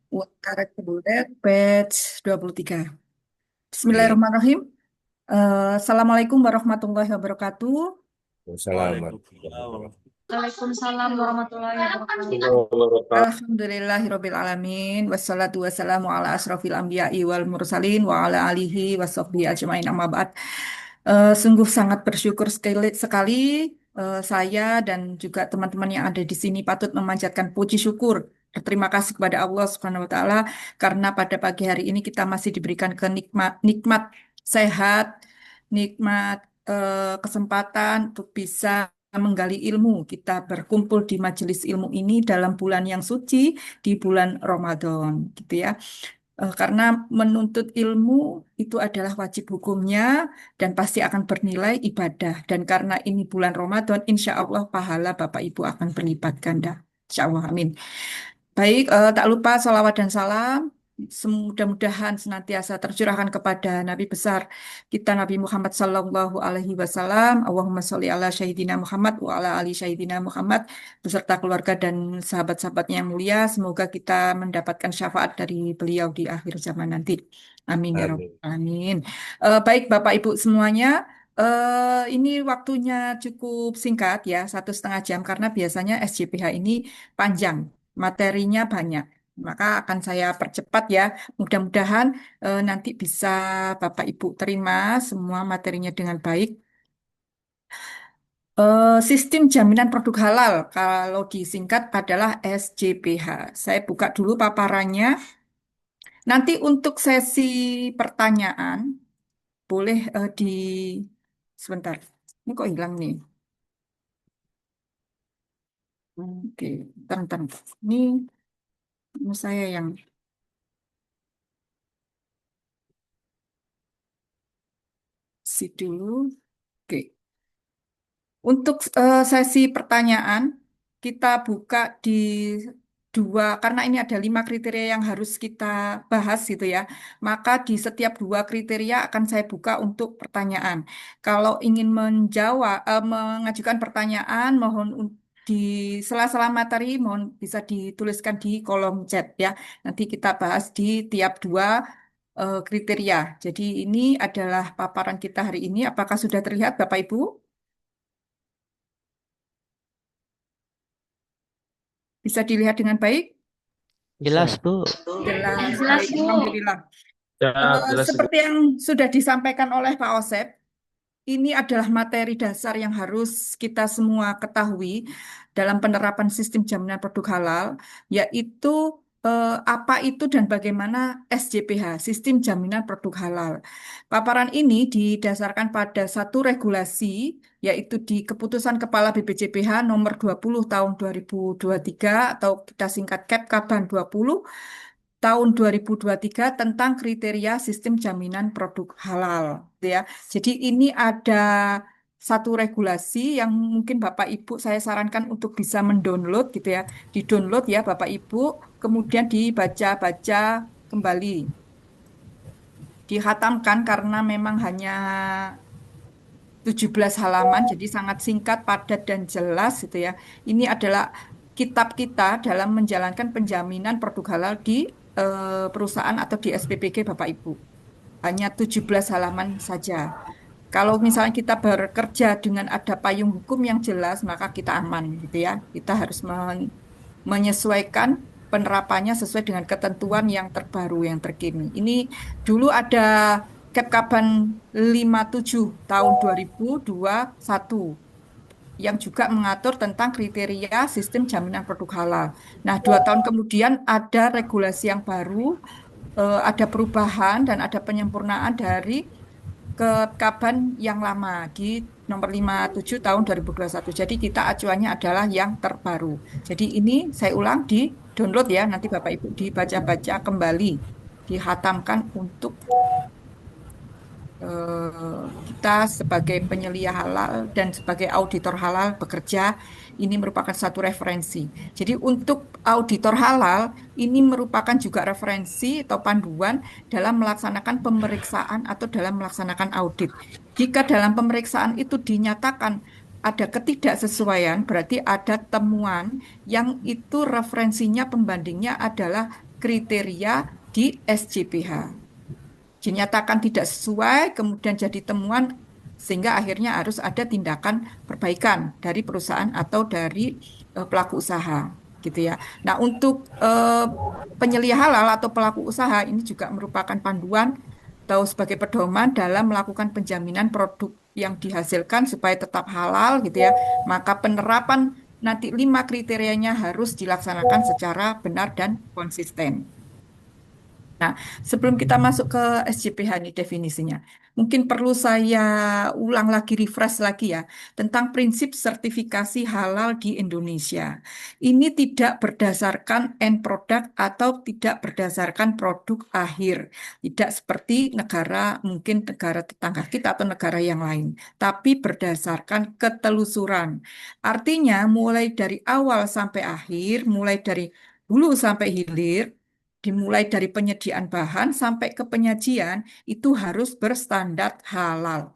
Karet Kebulet, batch 23. Oke. Bismillahirrahmanirrahim. Assalamualaikum warahmatullahi wabarakatuh. Wassalamualaikum Waalaikumsalam warahmatullahi wabarakatuh. warahmatullahi wabarakatuh. Alhamdulillahirabbil alamin wassalatu wassalamu ala asrofil anbiya'i wal mursalin wa ala alihi washabbihi ajmain amma ba'd. Sungguh sangat bersyukur sekali, saya dan juga teman-teman yang ada di sini patut memanjatkan puji syukur. Berterima kasih kepada Allah Subhanahu wa taala karena pada pagi hari ini kita masih diberikan nikmat sehat, nikmat kesempatan untuk bisa menggali ilmu. Kita berkumpul di majelis ilmu ini dalam bulan yang suci, di bulan Ramadan, gitu ya. Karena menuntut ilmu itu adalah wajib hukumnya dan pasti akan bernilai ibadah. Dan karena ini bulan Ramadan, insya Allah pahala Bapak Ibu akan berlipat ganda. Insya Allah, amin. Baik, tak lupa salawat dan salam. Mudah-mudahan senantiasa tercurahkan kepada Nabi besar kita Nabi Muhammad Sallallahu Alaihi Wasallam. Allahumma sholli ala Sayyidina Muhammad wa ala ali Sayyidina Muhammad beserta keluarga dan sahabat-sahabatnya yang mulia. Semoga kita mendapatkan syafaat dari beliau di akhir zaman nanti. Amin ya rabbal Amin. alamin. Baik Bapak Ibu semuanya. Ini waktunya cukup singkat ya, 1,5 jam karena biasanya SJPH ini panjang, materinya banyak. Maka akan saya percepat ya. Mudah-mudahan nanti bisa Bapak Ibu terima semua materinya dengan baik. Sistem jaminan produk halal, kalau disingkat adalah SJPH. Saya buka dulu paparannya. Nanti untuk sesi pertanyaan, boleh sebentar. Ini kok hilang nih? Oke, bentar. Ini saya yang dulu. Oke. Untuk sesi pertanyaan, kita buka di dua, karena ini ada 5 kriteria yang harus kita bahas gitu ya. Maka di setiap 2 kriteria akan saya buka untuk pertanyaan. Kalau ingin mengajukan pertanyaan, mohon di sela-sela materi, mohon bisa dituliskan di kolom chat ya. Nanti kita bahas di tiap 2 kriteria. Jadi ini adalah paparan kita hari ini. Apakah sudah terlihat Bapak Ibu? Bisa dilihat dengan baik? Bisa. Jelas, Bu. Jelas, Jelas, baik, Bu. Alhamdulillah. Ya, jelas itu. Seperti yang sudah disampaikan oleh Pak Osep, ini adalah materi dasar yang harus kita semua ketahui dalam penerapan sistem jaminan produk halal, yaitu apa itu dan bagaimana SJPH, Sistem Jaminan Produk Halal. Paparan ini didasarkan pada satu regulasi, yaitu di Keputusan Kepala BPJPH nomor 20 tahun 2023 atau kita singkat Kepkaban 20 tahun 2023 tentang kriteria sistem jaminan produk halal, gitu ya. Jadi ini ada satu regulasi yang mungkin Bapak Ibu saya sarankan untuk bisa mendownload gitu ya. Di-download ya Bapak Ibu, kemudian dibaca-baca kembali. Dihatamkan karena memang hanya 17 halaman, jadi sangat singkat, padat, dan jelas gitu ya. Ini adalah kitab kita dalam menjalankan penjaminan produk halal di perusahaan atau di SPPG Bapak Ibu. Hanya 17 halaman saja. Kalau misalnya kita bekerja dengan ada payung hukum yang jelas, maka kita aman gitu ya. Kita harus menyesuaikan penerapannya sesuai dengan ketentuan yang terbaru, yang terkini. Ini dulu ada Kepkaban 57 tahun 2021 yang juga mengatur tentang kriteria sistem jaminan produk halal. Nah, 2 tahun kemudian ada regulasi yang baru, ada perubahan dan ada penyempurnaan dari Kepkaban yang lama di nomor 57 tahun 2021. Jadi kita acuannya adalah yang terbaru. Jadi ini saya ulang di download ya, nanti Bapak Ibu dibaca-baca kembali, dihatamkan untuk kita sebagai penyelia halal dan sebagai auditor halal bekerja, ini merupakan satu referensi. Jadi untuk auditor halal ini merupakan juga referensi atau panduan dalam melaksanakan pemeriksaan atau dalam melaksanakan audit. Jika dalam pemeriksaan itu dinyatakan ada ketidaksesuaian, berarti ada temuan yang itu referensinya pembandingnya adalah kriteria di SCPH. Dinyatakan tidak sesuai, kemudian jadi temuan, sehingga akhirnya harus ada tindakan perbaikan dari perusahaan atau dari pelaku usaha, gitu ya. Nah, untuk penyelia halal atau pelaku usaha ini juga merupakan panduan atau sebagai pedoman dalam melakukan penjaminan produk yang dihasilkan supaya tetap halal, gitu ya. Maka penerapan nanti 5 kriterianya harus dilaksanakan secara benar dan konsisten. Nah, sebelum kita masuk ke SJPH ini definisinya, mungkin perlu saya ulang lagi, refresh lagi ya, tentang prinsip sertifikasi halal di Indonesia. Ini tidak berdasarkan end product atau tidak berdasarkan produk akhir. Tidak seperti negara, mungkin negara tetangga kita atau negara yang lain, tapi berdasarkan ketelusuran. Artinya, mulai dari awal sampai akhir, mulai dari hulu sampai hilir, dimulai dari penyediaan bahan sampai ke penyajian itu harus berstandar halal.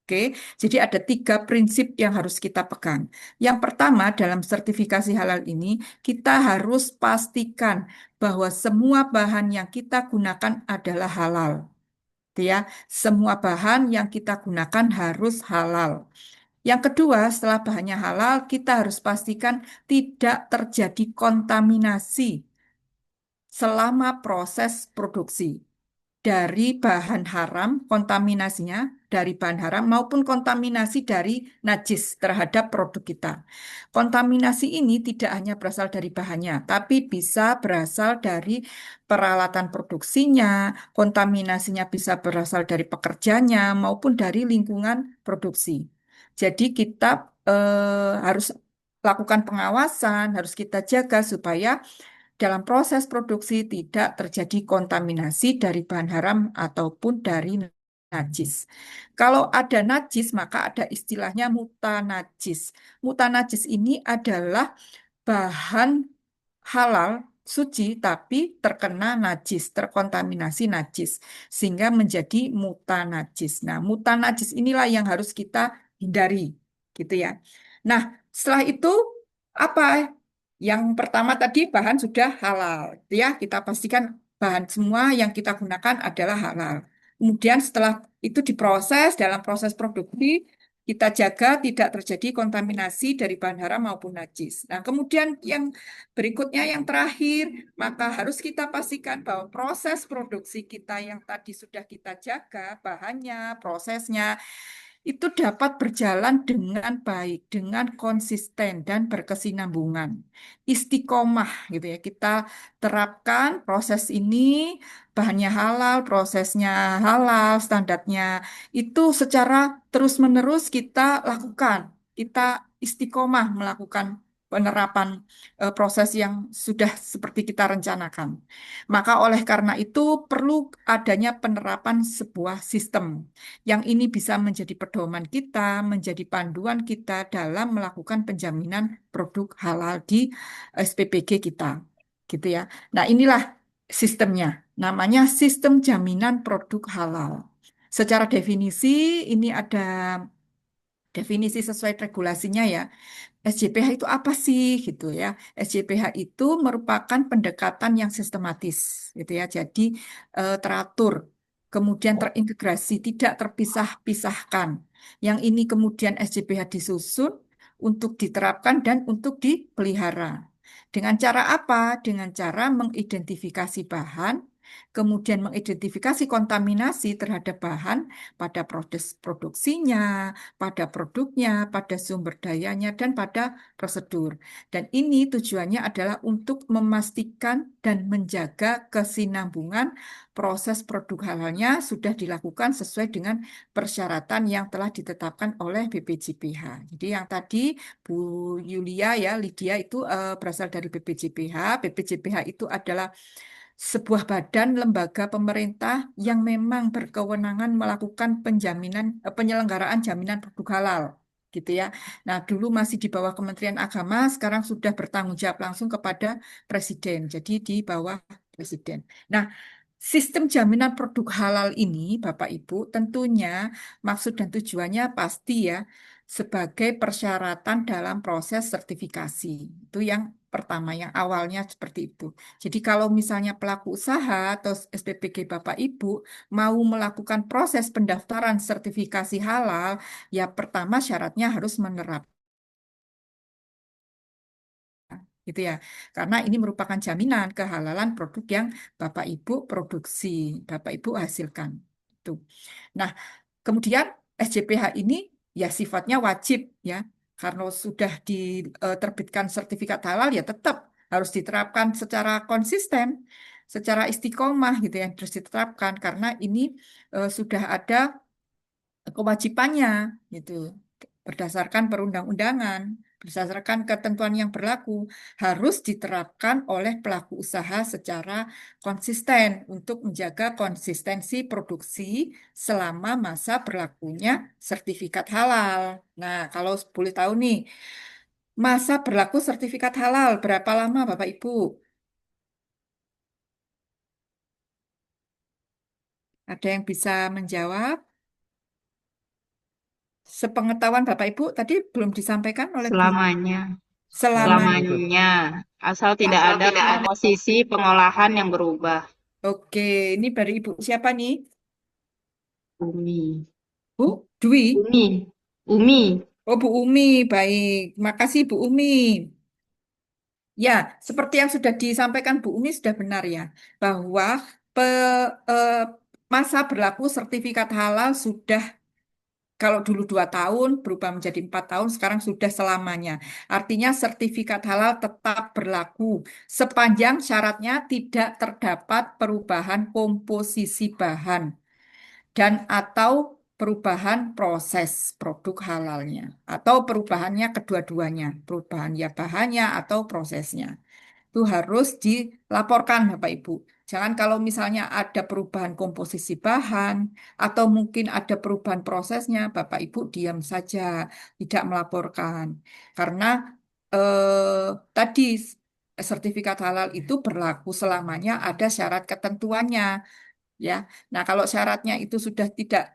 Oke, jadi ada 3 prinsip yang harus kita pegang. Yang pertama, dalam sertifikasi halal ini, kita harus pastikan bahwa semua bahan yang kita gunakan adalah halal. Gitu ya, semua bahan yang kita gunakan harus halal. Yang kedua, setelah bahannya halal, kita harus pastikan tidak terjadi kontaminasi selama proses produksi dari bahan haram, kontaminasinya dari bahan haram maupun kontaminasi dari najis terhadap produk kita. Kontaminasi ini tidak hanya berasal dari bahannya, tapi bisa berasal dari peralatan produksinya, kontaminasinya bisa berasal dari pekerjanya maupun dari lingkungan produksi. Jadi kita harus lakukan pengawasan, harus kita jaga supaya dalam proses produksi tidak terjadi kontaminasi dari bahan haram ataupun dari najis. Kalau ada najis, maka ada istilahnya mutanajis. Mutanajis ini adalah bahan halal suci tapi terkena najis, terkontaminasi najis sehingga menjadi mutanajis. Nah, mutanajis inilah yang harus kita hindari, gitu ya. Nah, setelah itu apa? Yang pertama tadi bahan sudah halal, gitu ya. Kita pastikan bahan semua yang kita gunakan adalah halal. Kemudian setelah itu diproses dalam proses produksi, kita jaga tidak terjadi kontaminasi dari bahan haram maupun najis. Nah, kemudian yang berikutnya yang terakhir, maka harus kita pastikan bahwa proses produksi kita yang tadi sudah kita jaga, bahannya, prosesnya, itu dapat berjalan dengan baik, dengan konsisten dan berkesinambungan. Istiqomah gitu ya. Kita terapkan proses ini, bahannya halal, prosesnya halal, standarnya itu secara terus-menerus kita lakukan. Kita istiqomah melakukan penerapan proses yang sudah seperti kita rencanakan. Maka oleh karena itu perlu adanya penerapan sebuah sistem yang ini bisa menjadi pedoman kita, menjadi panduan kita dalam melakukan penjaminan produk halal di SPPG kita, gitu ya. Nah, inilah sistemnya. Namanya sistem jaminan produk halal. Secara definisi ini ada definisi sesuai regulasinya ya. SJPH itu apa sih gitu ya? SJPH itu merupakan pendekatan yang sistematis gitu ya. Jadi teratur, kemudian terintegrasi, tidak terpisah-pisahkan. Yang ini kemudian SJPH disusun untuk diterapkan dan untuk dipelihara. Dengan cara apa? Dengan cara mengidentifikasi bahan, kemudian mengidentifikasi kontaminasi terhadap bahan pada proses produksinya, pada produknya, pada sumber dayanya, dan pada prosedur. Dan ini tujuannya adalah untuk memastikan dan menjaga kesinambungan proses produk halalnya sudah dilakukan sesuai dengan persyaratan yang telah ditetapkan oleh BPJPH. Jadi yang tadi Bu Yulia ya, Lydia itu berasal dari BPJPH. BPJPH itu adalah sebuah badan lembaga pemerintah yang memang berkewenangan melakukan penyelenggaraan jaminan produk halal gitu ya. Nah, dulu masih di bawah Kementerian Agama, sekarang sudah bertanggung jawab langsung kepada Presiden. Jadi di bawah Presiden. Nah, sistem jaminan produk halal ini, Bapak Ibu, tentunya maksud dan tujuannya pasti ya sebagai persyaratan dalam proses sertifikasi. Itu yang pertama yang awalnya seperti itu. Jadi kalau misalnya pelaku usaha atau SPPG Bapak Ibu mau melakukan proses pendaftaran sertifikasi halal, ya pertama syaratnya harus menerapkan gitu ya. Karena ini merupakan jaminan kehalalan produk yang Bapak Ibu produksi, Bapak Ibu hasilkan. Itu. Nah, kemudian SJPH ini ya sifatnya wajib ya. Karena sudah diterbitkan sertifikat halal ya tetap harus diterapkan secara konsisten, secara istiqomah gitu ya, terus diterapkan karena ini sudah ada kewajibannya gitu berdasarkan perundang-undangan, berdasarkan ketentuan yang berlaku harus diterapkan oleh pelaku usaha secara konsisten untuk menjaga konsistensi produksi selama masa berlakunya sertifikat halal. Nah, kalau boleh tahu nih, masa berlaku sertifikat halal berapa lama Bapak Ibu? Ada yang bisa menjawab? Sepengetahuan Bapak Ibu tadi belum disampaikan oleh Bu Selamanya, selama. Selamanya itu. selamanya, asal tidak Asal ada tidak ada. posisi pengolahan yang berubah. Oke, ini dari Ibu siapa nih? Umi, Bu Dwi. Umi, Umi. Oh, Bu Umi. Baik. Makasih Bu Umi. Ya, seperti yang sudah disampaikan Bu Umi sudah benar ya, bahwa eh, masa berlaku sertifikat halal sudah kalau dulu 2 tahun berubah menjadi 4 tahun, sekarang sudah selamanya. Artinya sertifikat halal tetap berlaku sepanjang syaratnya tidak terdapat perubahan komposisi bahan dan atau perubahan proses produk halalnya atau perubahannya kedua-duanya, perubahan ya bahannya atau prosesnya. Itu harus dilaporkan Bapak Ibu. Jangan kalau misalnya ada perubahan komposisi bahan atau mungkin ada perubahan prosesnya, Bapak Ibu diam saja, tidak melaporkan. Karena tadi sertifikat halal itu berlaku selamanya ada syarat ketentuannya ya. Nah, kalau syaratnya itu sudah tidak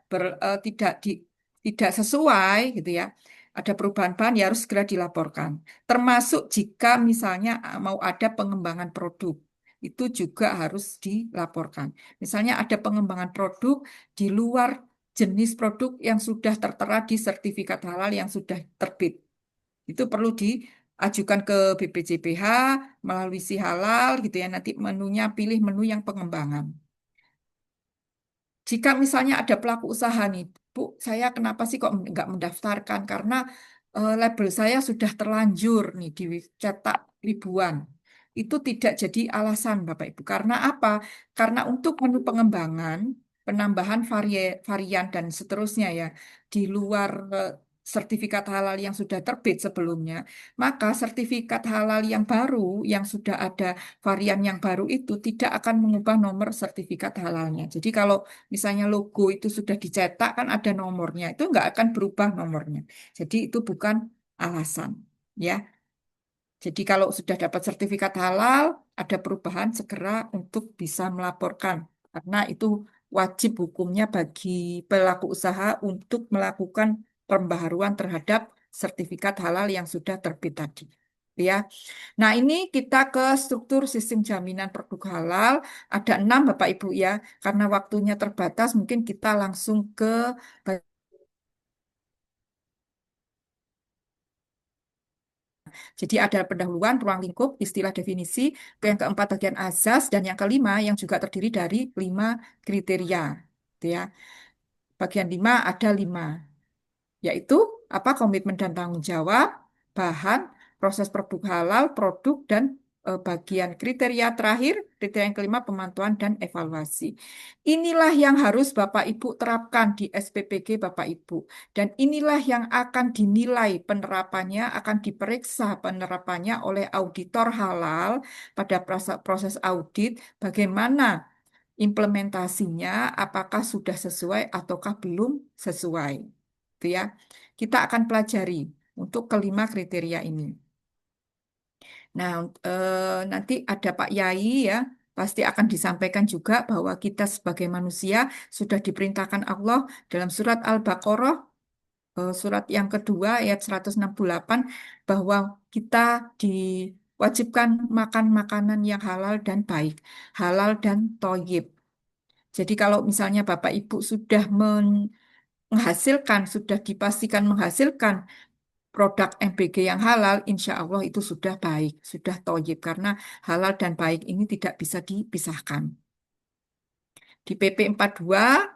sesuai gitu ya. Ada perubahan bahan ya harus segera dilaporkan. Termasuk jika misalnya mau ada pengembangan produk, itu juga harus dilaporkan. Misalnya ada pengembangan produk di luar jenis produk yang sudah tertera di sertifikat halal yang sudah terbit. Itu perlu diajukan ke BPJPH melalui si halal gitu ya. Nanti menunya pilih menu yang pengembangan. Jika misalnya ada pelaku usaha nih, Bu, saya kenapa sih kok nggak mendaftarkan? Karena label saya sudah terlanjur nih dicetak ribuan. Itu tidak jadi alasan, Bapak Ibu. Karena apa? Karena untuk menu pengembangan, penambahan varian dan seterusnya ya, di luar sertifikat halal yang sudah terbit sebelumnya, maka sertifikat halal yang baru, yang sudah ada varian yang baru itu tidak akan mengubah nomor sertifikat halalnya. Jadi kalau misalnya logo itu sudah dicetak kan ada nomornya, itu nggak akan berubah nomornya. Jadi itu bukan alasan, ya. Jadi kalau sudah dapat sertifikat halal, ada perubahan segera untuk bisa melaporkan karena itu wajib hukumnya bagi pelaku usaha untuk melakukan pembaharuan terhadap sertifikat halal yang sudah terbit tadi. Ya. Nah, ini kita ke struktur sistem jaminan produk halal. Ada 6 Bapak Ibu ya. Karena waktunya terbatas, mungkin kita langsung ke jadi ada pendahuluan, ruang lingkup, istilah definisi, yang keempat bagian azas, dan yang kelima yang juga terdiri dari 5 kriteria. Gitu ya. Bagian 5 ada 5 yaitu apa komitmen dan tanggung jawab, bahan, proses produk halal, produk dan bagian kriteria terakhir, kriteria yang kelima pemantauan dan evaluasi. Inilah yang harus Bapak Ibu terapkan di SPPG Bapak Ibu. Dan inilah yang akan dinilai penerapannya, akan diperiksa penerapannya oleh auditor halal pada proses audit, bagaimana implementasinya, apakah sudah sesuai ataukah belum sesuai. Itu ya. Kita akan pelajari untuk kelima kriteria ini. Nah, nanti ada Pak Yai ya, pasti akan disampaikan juga bahwa kita sebagai manusia sudah diperintahkan Allah dalam surat Al-Baqarah, surat yang kedua ayat 168, bahwa kita wajibkan makan makanan yang halal dan baik, halal dan toyib. Jadi kalau misalnya Bapak Ibu sudah menghasilkan, sudah dipastikan menghasilkan produk MBG yang halal, insya Allah itu sudah baik, sudah toyib. Karena halal dan baik ini tidak bisa dipisahkan. Di PP 42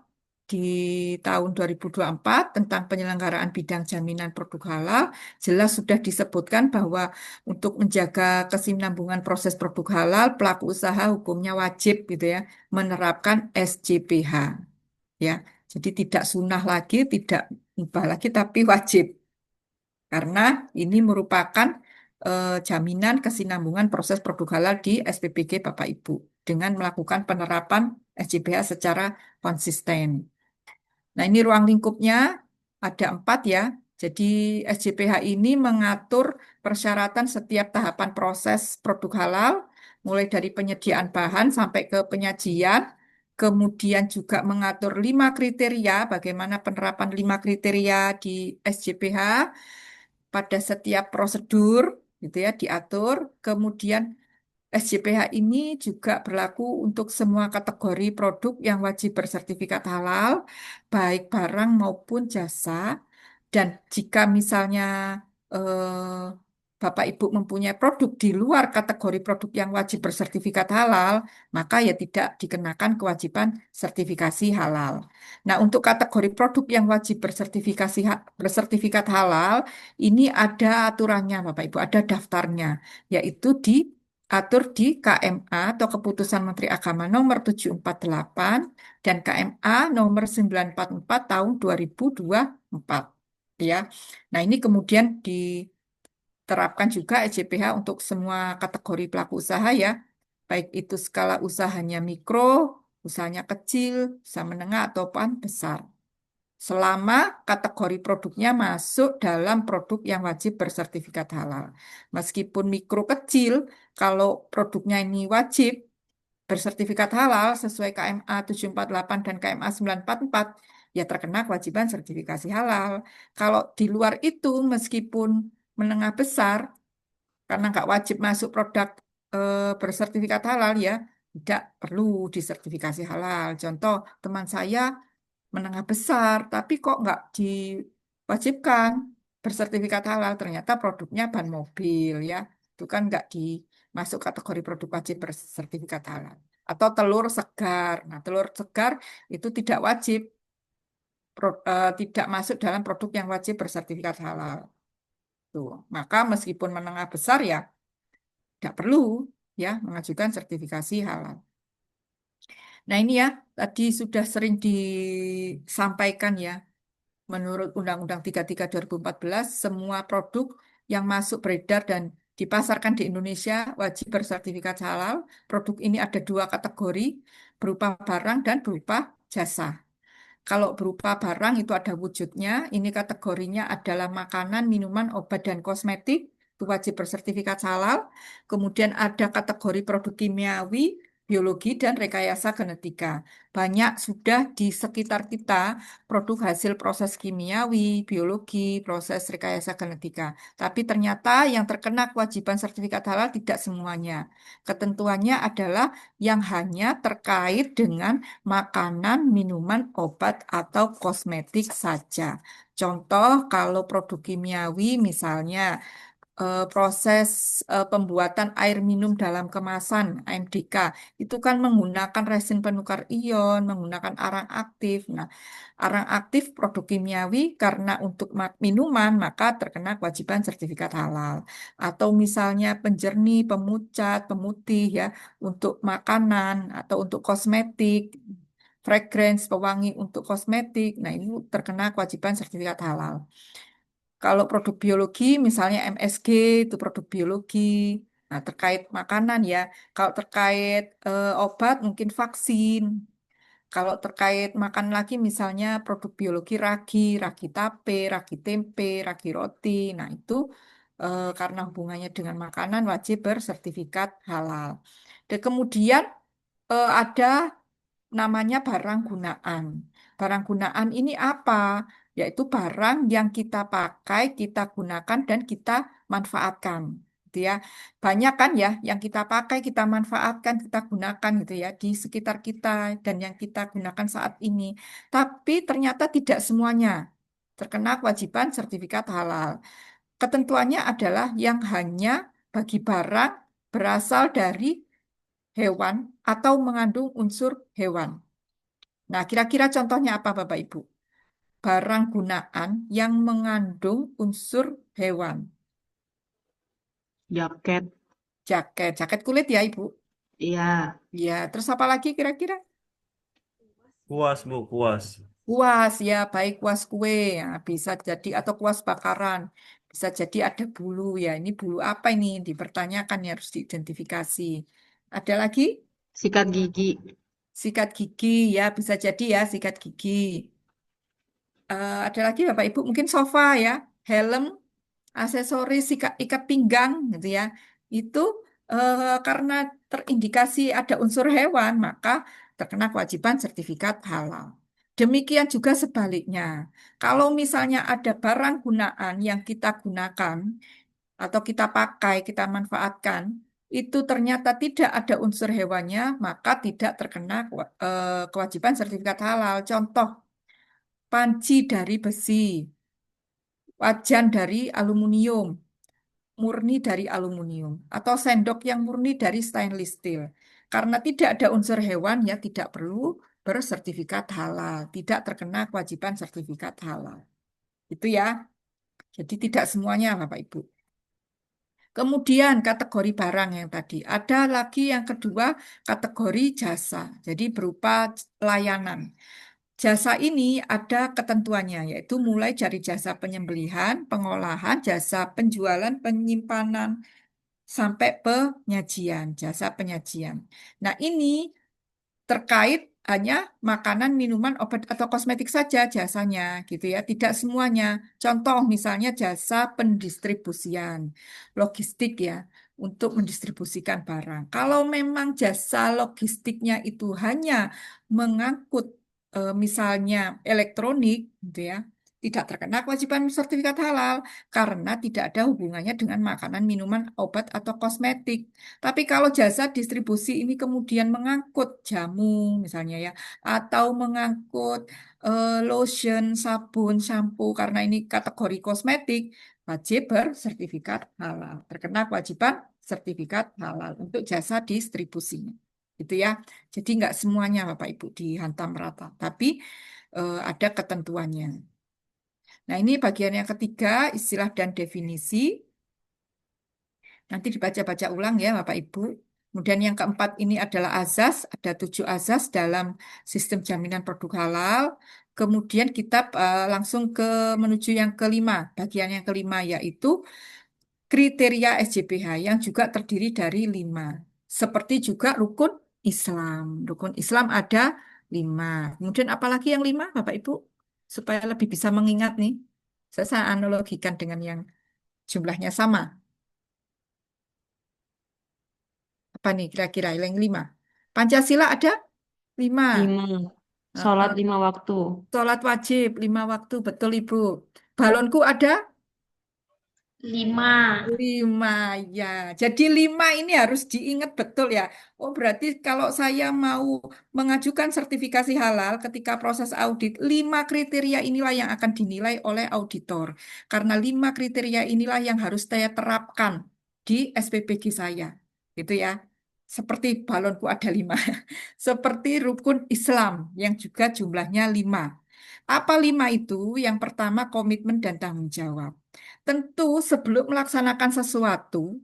di tahun 2024 tentang penyelenggaraan bidang jaminan produk halal, jelas sudah disebutkan bahwa untuk menjaga kesinambungan proses produk halal, pelaku usaha hukumnya wajib gitu ya, menerapkan SJPH ya. Jadi tidak sunnah lagi, tidak mubah lagi, tapi wajib. Karena ini merupakan jaminan kesinambungan proses produk halal di SPPG Bapak Ibu dengan melakukan penerapan SJPH secara konsisten. Nah, ini ruang lingkupnya ada 4 ya. Jadi SJPH ini mengatur persyaratan setiap tahapan proses produk halal, mulai dari penyediaan bahan sampai ke penyajian, kemudian juga mengatur 5 kriteria, bagaimana penerapan 5 kriteria di SJPH pada setiap prosedur, gitu ya, diatur. Kemudian SJPH ini juga berlaku untuk semua kategori produk yang wajib bersertifikat halal, baik barang maupun jasa. Dan jika misalnya Bapak Ibu mempunyai produk di luar kategori produk yang wajib bersertifikat halal, maka ya tidak dikenakan kewajiban sertifikasi halal. Nah, untuk kategori produk yang wajib bersertifikat halal, ini ada aturannya, Bapak Ibu, ada daftarnya, yaitu diatur di KMA atau Keputusan Menteri Agama nomor 748 dan KMA nomor 944 tahun 2024 ya. Nah, ini kemudian diterapkan juga SJPH untuk semua kategori pelaku usaha ya, baik itu skala usahanya mikro, usahanya kecil, usaha menengah ataupun besar. Selama kategori produknya masuk dalam produk yang wajib bersertifikat halal. Meskipun mikro kecil, kalau produknya ini wajib bersertifikat halal sesuai KMA 748 dan KMA 944, ya terkena kewajiban sertifikasi halal. Kalau di luar itu, meskipun menengah besar, karena nggak wajib masuk produk bersertifikat halal ya, tidak perlu disertifikasi halal. Contoh, teman saya menengah besar, tapi kok nggak diwajibkan bersertifikat halal, ternyata produknya ban mobil ya, itu kan nggak dimasuk kategori produk wajib bersertifikat halal. Atau telur segar, nah telur segar itu tidak wajib, tidak masuk dalam produk yang wajib bersertifikat halal. Tuh. Maka meskipun menengah besar ya tidak perlu ya mengajukan sertifikasi halal. Nah ini ya tadi sudah sering disampaikan ya. Menurut Undang-Undang 33 2014, semua produk yang masuk beredar dan dipasarkan di Indonesia wajib bersertifikat halal. Produk ini ada 2 kategori, berupa barang dan berupa jasa. Kalau berupa barang itu ada wujudnya, ini kategorinya adalah makanan, minuman, obat, dan kosmetik, itu wajib bersertifikat halal. Kemudian ada kategori produk kimiawi, biologi, dan rekayasa genetika. Banyak sudah di sekitar kita produk hasil proses kimiawi, biologi, proses rekayasa genetika. Tapi ternyata yang terkena kewajiban sertifikat halal tidak semuanya. Ketentuannya adalah yang hanya terkait dengan makanan, minuman, obat, atau kosmetik saja. Contoh, kalau produk kimiawi misalnya proses pembuatan air minum dalam kemasan AMDK itu kan menggunakan resin penukar ion, menggunakan arang aktif. Nah, arang aktif produk kimiawi karena untuk minuman maka terkena kewajiban sertifikat halal. Atau misalnya penjernih, pemucat, pemutih ya untuk makanan atau untuk kosmetik, fragrance, pewangi untuk kosmetik. Nah, ini terkena kewajiban sertifikat halal. Kalau produk biologi, misalnya MSG itu produk biologi. Nah, terkait makanan ya. Kalau terkait obat, mungkin vaksin. Kalau terkait makan lagi, misalnya produk biologi ragi, ragi tape, ragi tempe, ragi roti. Nah, itu karena hubungannya dengan makanan wajib bersertifikat halal. Dan kemudian ada namanya barang gunaan. Barang gunaan ini apa? Yaitu barang yang kita pakai, kita gunakan, dan kita manfaatkan. gitu ya. Banyak kan ya yang kita pakai, kita manfaatkan, kita gunakan gitu ya di sekitar kita dan yang kita gunakan saat ini. Tapi ternyata tidak semuanya terkena kewajiban sertifikat halal. Ketentuannya adalah yang hanya bagi barang berasal dari hewan atau mengandung unsur hewan. Nah, kira-kira contohnya apa Bapak Ibu? Barang gunaan yang mengandung unsur hewan. Jaket. Jaket, jaket kulit ya Ibu. Iya. Ya, terus apa lagi kira-kira? Kuas, Bu, kuas. Kuas ya, baik kuas kue ya, bisa jadi atau kuas bakaran. Bisa jadi ada bulu ya. Ini bulu apa ini? Dipertanyakan ya harus diidentifikasi. Ada lagi? Sikat gigi. Sikat gigi ya, bisa jadi ya sikat gigi. Ada lagi Bapak Ibu mungkin sofa ya, helm, aksesoris, ikat pinggang gitu ya. Itu karena terindikasi ada unsur hewan, maka terkena kewajiban sertifikat halal. Demikian juga sebaliknya. Kalau misalnya ada barang gunaan yang kita gunakan atau kita pakai, kita manfaatkan, itu ternyata tidak ada unsur hewannya, maka tidak terkena kewajiban sertifikat halal. Contoh, panci dari besi, wajan dari aluminium, murni dari aluminium, atau sendok yang murni dari stainless steel. Karena tidak ada unsur hewan, ya tidak perlu bersertifikat halal, tidak terkena kewajiban sertifikat halal. Itu ya. Jadi tidak semuanya, Bapak Ibu. Kemudian kategori barang yang tadi. Ada lagi yang kedua, kategori jasa. Jadi berupa layanan. Jasa ini ada ketentuannya, yaitu mulai dari jasa penyembelihan, pengolahan, jasa penjualan, penyimpanan, sampai penyajian, jasa penyajian. Nah, ini terkait hanya makanan, minuman, obat atau kosmetik saja jasanya gitu ya, tidak semuanya. Contoh misalnya jasa pendistribusian, logistik ya, untuk mendistribusikan barang. Kalau memang jasa logistiknya itu hanya mengangkut misalnya elektronik gitu ya, tidak terkena kewajiban sertifikat halal karena tidak ada hubungannya dengan makanan, minuman, obat atau kosmetik. Tapi kalau jasa distribusi ini kemudian mengangkut jamu misalnya ya, atau mengangkut lotion, sabun, shampoo karena ini kategori kosmetik, wajib bersertifikat halal. Terkena kewajiban sertifikat halal untuk jasa distribusinya. Itu ya. Jadi nggak semuanya Bapak Ibu dihantam rata, tapi ada ketentuannya. Nah, ini bagian yang ketiga, istilah dan definisi. Nanti dibaca-baca ulang ya Bapak Ibu. Kemudian yang keempat ini adalah azas, ada 7 azas dalam sistem jaminan produk halal. Kemudian kita langsung ke menuju yang kelima, bagian yang kelima yaitu kriteria SJPH yang juga terdiri dari 5. Seperti juga rukun Islam. Rukun Islam ada 5. Kemudian apalagi yang 5 Bapak Ibu? Supaya lebih bisa mengingat nih. Saya analogikan dengan yang jumlahnya sama. Apa nih kira-kira yang 5? Pancasila ada 5. 5. Sholat Heeh. 5 waktu. Sholat wajib 5 waktu, betul Ibu. Balonku ada 5. 5 ya. Jadi 5 ini harus diingat betul ya. Oh berarti kalau saya mau mengajukan sertifikasi halal ketika proses audit, 5 kriteria inilah yang akan dinilai oleh auditor. Karena 5 kriteria inilah yang harus saya terapkan di SPPG saya. Gitu ya. Seperti balonku ada 5. Seperti rukun Islam yang juga jumlahnya 5. Apa 5 itu? Yang pertama komitmen dan tanggung jawab. Tentu sebelum melaksanakan sesuatu,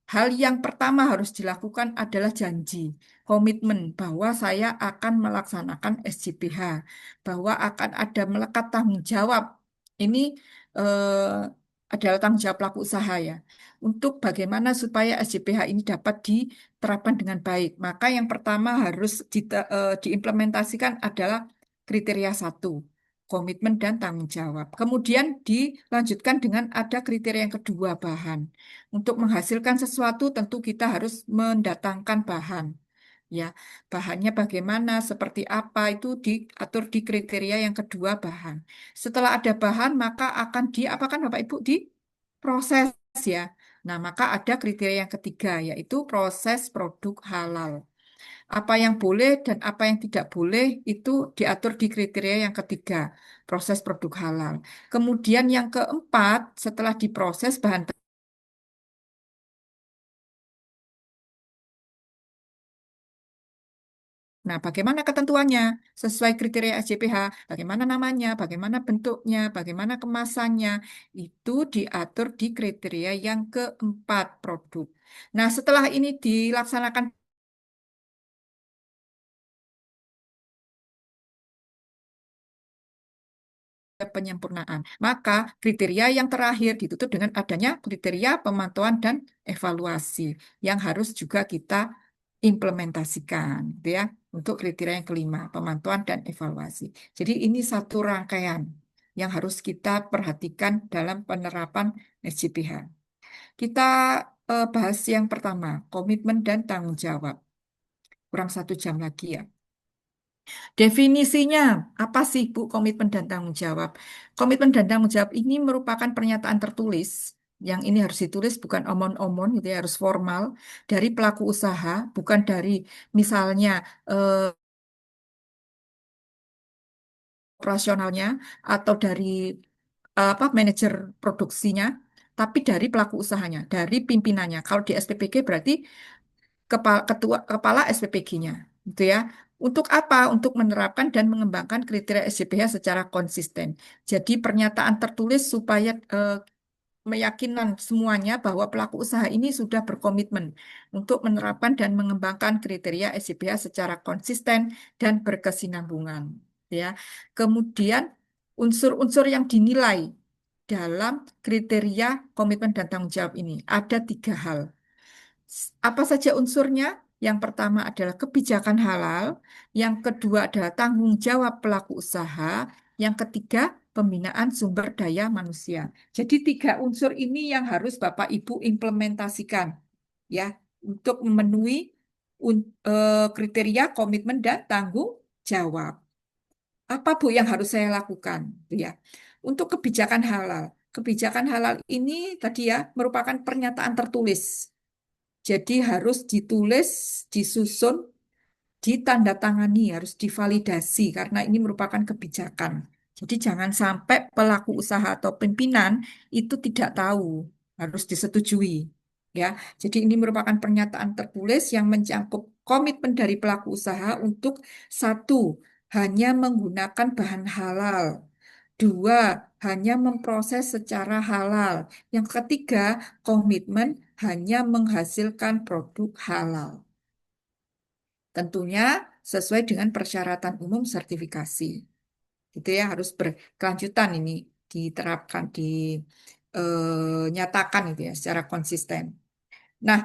hal yang pertama harus dilakukan adalah janji, komitmen bahwa saya akan melaksanakan SJPH, bahwa akan ada melekat tanggung jawab. Ini adalah tanggung jawab pelaku usaha ya, untuk bagaimana supaya SJPH ini dapat diterapkan dengan baik. Maka yang pertama harus diimplementasikan adalah kriteria 1 komitmen dan tanggung jawab. Kemudian dilanjutkan dengan ada kriteria yang kedua, bahan. Untuk menghasilkan sesuatu tentu kita harus mendatangkan bahan. Ya, bahannya bagaimana, seperti apa itu diatur di kriteria yang kedua, bahan. Setelah ada bahan, maka akan diapakan Bapak Ibu diproses ya. Nah, maka ada kriteria yang ketiga, yaitu proses produk halal. Apa yang boleh dan apa yang tidak boleh itu diatur di kriteria yang ketiga, proses produk halal. Kemudian yang keempat, setelah diproses bahan. Nah, bagaimana ketentuannya? Sesuai kriteria SJPH, bagaimana namanya, bagaimana bentuknya, bagaimana kemasannya, itu diatur di kriteria yang keempat produk. Nah, setelah ini dilaksanakan penyempurnaan, maka kriteria yang terakhir ditutup dengan adanya kriteria pemantauan dan evaluasi yang harus juga kita implementasikan, gitu ya, untuk kriteria yang kelima, pemantauan dan evaluasi. Jadi ini satu rangkaian yang harus kita perhatikan dalam penerapan SJPH. Kita bahas yang pertama, komitmen dan tanggung jawab. Kurang 1 jam lagi ya. Definisinya, apa sih Bu komitmen dan tanggung jawab? Komitmen dan tanggung jawab ini merupakan pernyataan tertulis, yang ini harus ditulis bukan omon-omon gitu ya, harus formal dari pelaku usaha, bukan dari misalnya operasionalnya atau dari apa manajer produksinya, tapi dari pelaku usahanya, dari pimpinannya. Kalau di SPPG berarti kepala SPPG-nya, gitu ya. Untuk apa? Untuk menerapkan dan mengembangkan kriteria SJPH secara konsisten. Jadi pernyataan tertulis supaya meyakinkan semuanya bahwa pelaku usaha ini sudah berkomitmen untuk menerapkan dan mengembangkan kriteria SJPH secara konsisten dan berkesinambungan, ya. Kemudian unsur-unsur yang dinilai dalam kriteria komitmen dan tanggung jawab ini ada 3 hal. Apa saja unsurnya? Yang pertama adalah kebijakan halal, yang kedua adalah tanggung jawab pelaku usaha, yang ketiga pembinaan sumber daya manusia. Jadi 3 unsur ini yang harus Bapak Ibu implementasikan ya untuk memenuhi kriteria komitmen dan tanggung jawab. Apa Bu yang harus saya lakukan? Ya, untuk kebijakan halal. Kebijakan halal ini tadi ya merupakan pernyataan tertulis, jadi harus ditulis, disusun, ditandatangani, harus divalidasi karena ini merupakan kebijakan. Jadi jangan sampai pelaku usaha atau pimpinan itu tidak tahu, harus disetujui. Ya, jadi ini merupakan pernyataan tertulis yang mencakup komitmen dari pelaku usaha untuk satu, hanya menggunakan bahan halal. Dua, hanya memproses secara halal. Yang ketiga, komitmen hanya menghasilkan produk halal. Tentunya sesuai dengan persyaratan umum sertifikasi. Itu ya harus berkelanjutan ini diterapkan, dinyatakan itu ya secara konsisten. Nah,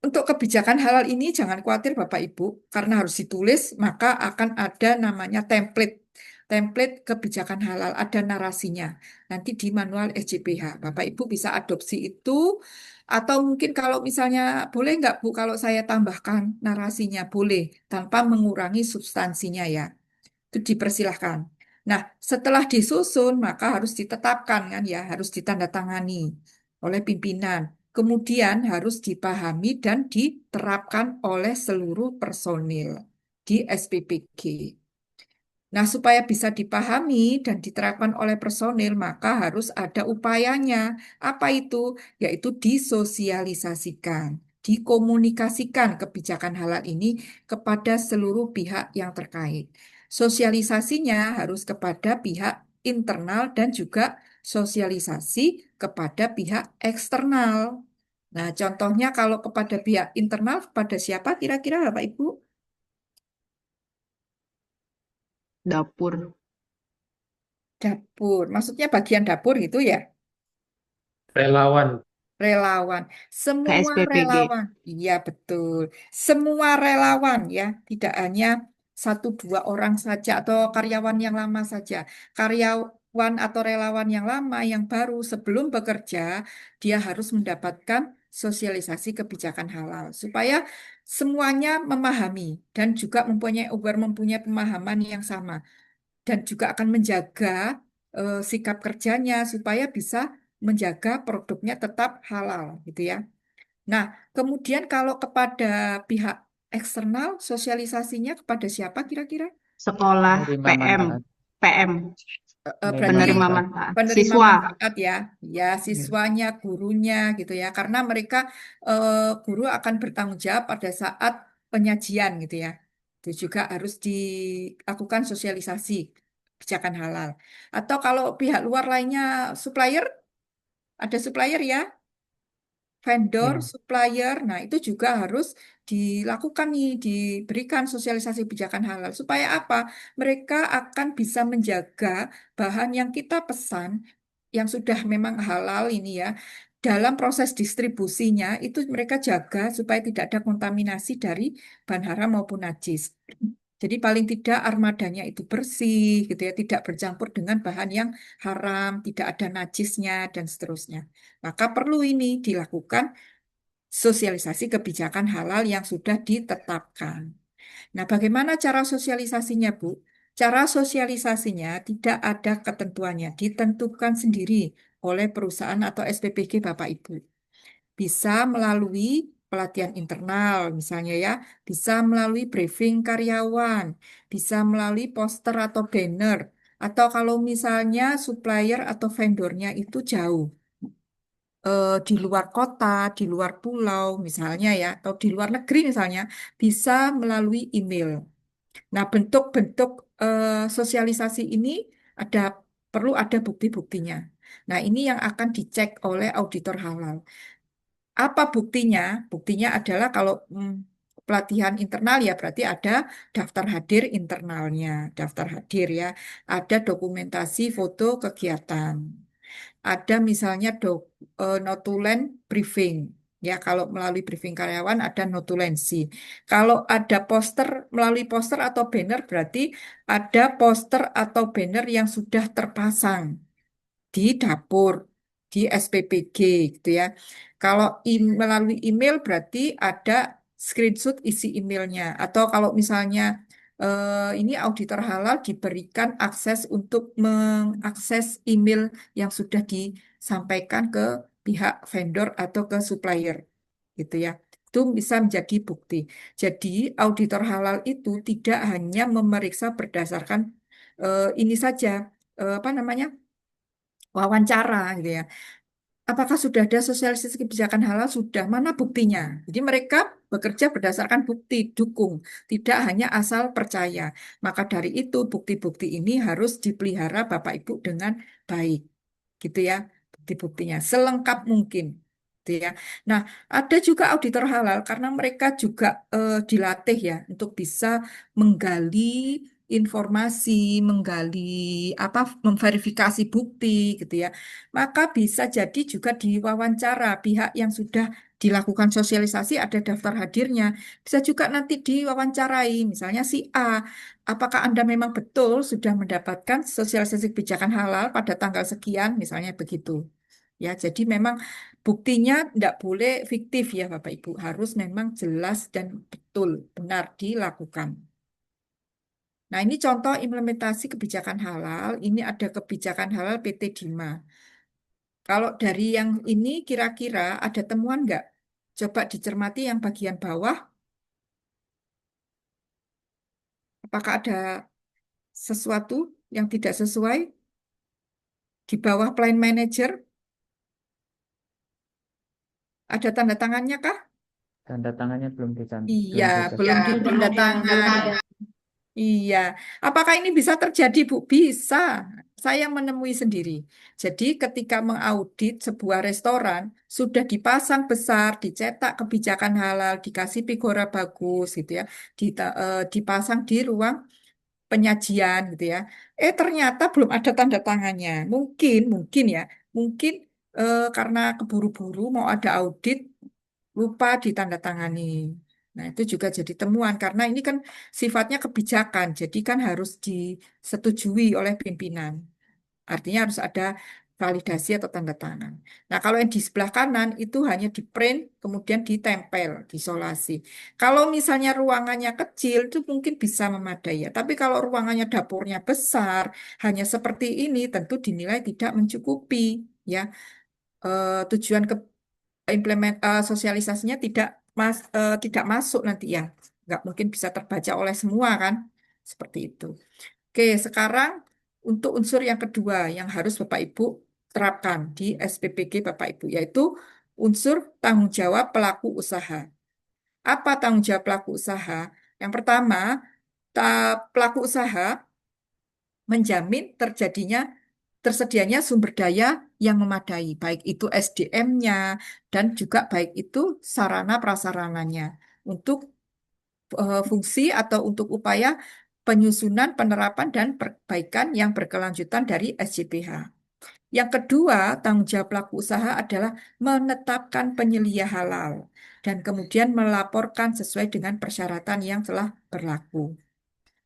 untuk kebijakan halal ini jangan khawatir Bapak Ibu, karena harus ditulis, maka akan ada namanya template. Template kebijakan halal, ada narasinya. Nanti di manual SJPH. Bapak Ibu bisa adopsi itu, atau mungkin kalau misalnya, boleh nggak Bu kalau saya tambahkan narasinya? Boleh, tanpa mengurangi substansinya ya. Itu dipersilahkan. Nah, setelah disusun, maka harus ditetapkan kan ya, harus ditandatangani oleh pimpinan. Kemudian harus dipahami dan diterapkan oleh seluruh personil di SPPG. Nah, supaya bisa dipahami dan diterapkan oleh personil, maka harus ada upayanya. Apa itu? Yaitu disosialisasikan, dikomunikasikan kebijakan halal ini kepada seluruh pihak yang terkait. Sosialisasinya harus kepada pihak internal dan juga sosialisasi kepada pihak eksternal. Nah, contohnya kalau kepada pihak internal, kepada siapa kira-kira Bapak Ibu? Dapur. Dapur, maksudnya bagian dapur gitu ya? Relawan. Relawan, semua KSPPG. relawan, iya betul, semua relawan ya, tidak hanya 1 2 orang saja atau karyawan yang lama saja. Karyawan atau relawan yang lama, yang baru sebelum bekerja, dia harus mendapatkan sosialisasi kebijakan halal supaya semuanya memahami dan juga mempunyai pemahaman yang sama dan juga akan menjaga sikap kerjanya supaya bisa menjaga produknya tetap halal gitu ya. Nah, kemudian kalau kepada pihak eksternal, sosialisasinya kepada siapa kira-kira? Sekolah, Menerima PM, manfaat, PM, menerima Berarti penerima manfaat. manfaat. penerima Siswa, manfaat ya, ya Ya. siswanya, gurunya gitu ya, karena mereka eh, guru akan bertanggung jawab pada saat penyajian gitu ya. Itu juga harus dilakukan sosialisasi kebijakan halal. Atau kalau pihak luar lainnya supplier, ada supplier ya, vendor, Ya. supplier. Nah, itu juga harus dilakukan nih, diberikan sosialisasi kebijakan halal. Supaya apa? Mereka akan bisa menjaga bahan yang kita pesan, yang sudah memang halal ini ya, dalam proses distribusinya, itu mereka jaga supaya tidak ada kontaminasi dari bahan haram maupun najis. Jadi paling tidak armadanya itu bersih, gitu ya, tidak bercampur dengan bahan yang haram, tidak ada najisnya, dan seterusnya. Maka perlu ini dilakukan sosialisasi kebijakan halal yang sudah ditetapkan. Nah, bagaimana cara sosialisasinya, Bu? Cara sosialisasinya tidak ada ketentuannya, ditentukan sendiri oleh perusahaan atau SPPG Bapak Ibu. Bisa melalui pelatihan internal, misalnya ya, bisa melalui briefing karyawan, bisa melalui poster atau banner, atau kalau misalnya supplier atau vendornya itu jauh, di luar kota, di luar pulau misalnya ya, atau di luar negeri misalnya, bisa melalui email. Nah, bentuk-bentuk sosialisasi ini ada perlu ada bukti-buktinya. Nah, ini yang akan dicek oleh auditor halal. Apa buktinya? Buktinya adalah kalau pelatihan internal ya berarti ada daftar hadir internalnya, daftar hadir ya, ada dokumentasi foto kegiatan. Ada misalnya notulen briefing. Ya, kalau melalui briefing karyawan ada notulensi. Kalau ada poster, melalui poster atau banner berarti ada poster atau banner yang sudah terpasang di dapur, di SPPG gitu ya. Kalau melalui email berarti ada screenshot isi emailnya. Atau kalau misalnya ini auditor halal diberikan akses untuk mengakses email yang sudah disampaikan ke pihak vendor atau ke supplier gitu ya. Itu bisa menjadi bukti. Jadi auditor halal itu tidak hanya memeriksa berdasarkan ini saja apa namanya wawancara gitu ya. Apakah sudah ada sosialisasi kebijakan halal? Sudah. Mana buktinya? Jadi mereka bekerja berdasarkan bukti, dukung, tidak hanya asal percaya. Maka dari itu bukti-bukti ini harus dipelihara Bapak Ibu dengan baik, gitu ya. Bukti-buktinya selengkap mungkin. Gitu ya. Nah, ada juga auditor halal karena mereka juga dilatih ya untuk bisa menggali informasi, menggali apa, memverifikasi bukti, gitu ya. Maka bisa jadi juga diwawancara pihak yang sudah dilakukan sosialisasi ada daftar hadirnya. Bisa juga nanti diwawancarai, misalnya si A, apakah Anda memang betul sudah mendapatkan sosialisasi kebijakan halal pada tanggal sekian, misalnya begitu. Ya, jadi memang buktinya tidak boleh fiktif ya Bapak Ibu, harus memang jelas dan betul, benar dilakukan. Nah, ini contoh implementasi kebijakan halal. Ini ada kebijakan halal PT Dima. Kalau dari yang ini kira-kira ada temuan nggak? Coba dicermati yang bagian bawah. Apakah ada sesuatu yang tidak sesuai di bawah plan manager? Ada tanda tangannya kah? Tanda tangannya Iya, belum belum dikasih. ditanda tangan. Iya, apakah ini bisa terjadi, Bu? Bisa. Saya menemui sendiri. Jadi, ketika mengaudit sebuah restoran, sudah dipasang besar, dicetak kebijakan halal, dikasih figura bagus, gitu ya, dipasang di ruang penyajian, gitu ya. Ternyata belum ada tanda tangannya. Mungkin ya, mungkin karena keburu-buru mau ada audit, lupa ditandatangani. Nah, itu juga jadi temuan karena ini kan sifatnya kebijakan, jadi kan harus disetujui oleh pimpinan. Artinya harus ada validasi atau tanda tangan. Nah, kalau yang di sebelah kanan itu hanya di print, kemudian ditempel, diisolasi. Kalau misalnya ruangannya kecil, itu mungkin bisa memadai ya. Tapi kalau ruangannya dapurnya besar, hanya seperti ini, tentu dinilai tidak mencukupi, ya. tujuan sosialisasinya tidak masuk nanti ya, nggak mungkin bisa terbaca oleh semua kan, seperti itu. Oke, sekarang untuk unsur yang kedua yang harus Bapak Ibu terapkan di SPPG Bapak Ibu, yaitu unsur tanggung jawab pelaku usaha. Apa tanggung jawab pelaku usaha? Yang pertama, pelaku usaha menjamin tersedianya sumber daya yang memadai, baik itu SDM-nya dan juga baik itu sarana prasarananya untuk fungsi atau untuk upaya penyusunan, penerapan, dan perbaikan yang berkelanjutan dari SJPH. Yang kedua, tanggung jawab pelaku usaha adalah menetapkan penyelia halal dan kemudian melaporkan sesuai dengan persyaratan yang telah berlaku.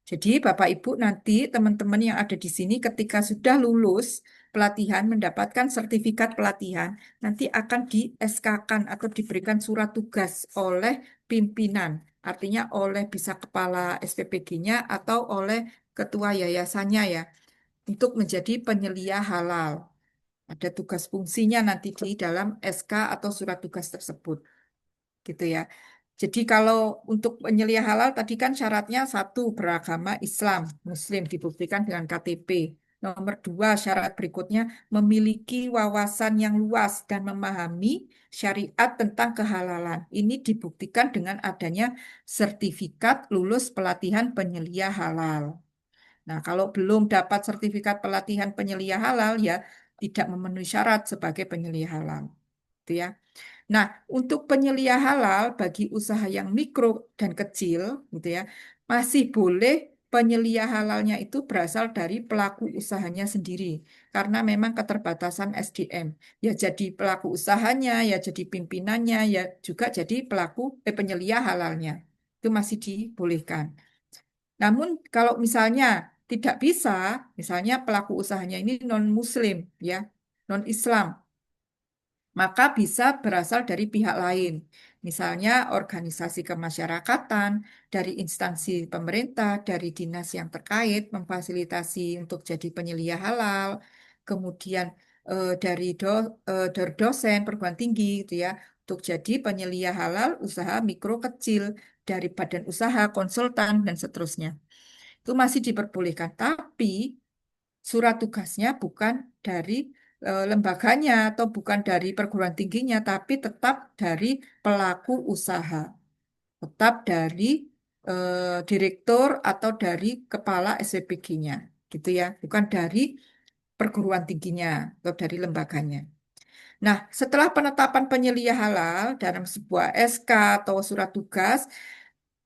Jadi, Bapak Ibu, nanti teman-teman yang ada di sini, ketika sudah lulus pelatihan, mendapatkan sertifikat pelatihan, nanti akan di SK-kan atau diberikan surat tugas oleh pimpinan, artinya oleh bisa kepala SPPG-nya atau oleh ketua yayasannya ya, untuk menjadi penyelia halal. Ada tugas fungsinya nanti di dalam SK atau surat tugas tersebut, gitu ya. Jadi kalau untuk penyelia halal tadi kan syaratnya satu beragama Islam, Muslim dibuktikan dengan KTP. Nomor dua syarat berikutnya memiliki wawasan yang luas dan memahami syariat tentang kehalalan. Ini dibuktikan dengan adanya sertifikat lulus pelatihan penyelia halal. Nah, kalau belum dapat sertifikat pelatihan penyelia halal ya tidak memenuhi syarat sebagai penyelia halal. Gitu ya. Nah, untuk penyelia halal bagi usaha yang mikro dan kecil, gitu ya, masih boleh penyelia halalnya itu berasal dari pelaku usahanya sendiri, karena memang keterbatasan SDM. Ya jadi pelaku usahanya, ya jadi pimpinannya, ya juga jadi penyelia halalnya. Itu masih dibolehkan. Namun kalau misalnya tidak bisa, misalnya pelaku usahanya ini non-Muslim, ya, non-Islam, maka bisa berasal dari pihak lain, misalnya organisasi kemasyarakatan, dari instansi pemerintah, dari dinas yang terkait, memfasilitasi untuk jadi penyelia halal, kemudian dari dosen perguruan tinggi, gitu ya, untuk jadi penyelia halal usaha mikro kecil, dari badan usaha, konsultan, dan seterusnya. Itu masih diperbolehkan, tapi surat tugasnya bukan dari lembaganya atau bukan dari perguruan tingginya, tapi tetap dari pelaku usaha, tetap dari direktur atau dari kepala SPPG-nya, gitu ya, bukan dari perguruan tingginya atau dari lembaganya. Nah, setelah penetapan penyelia halal dalam sebuah SK atau surat tugas,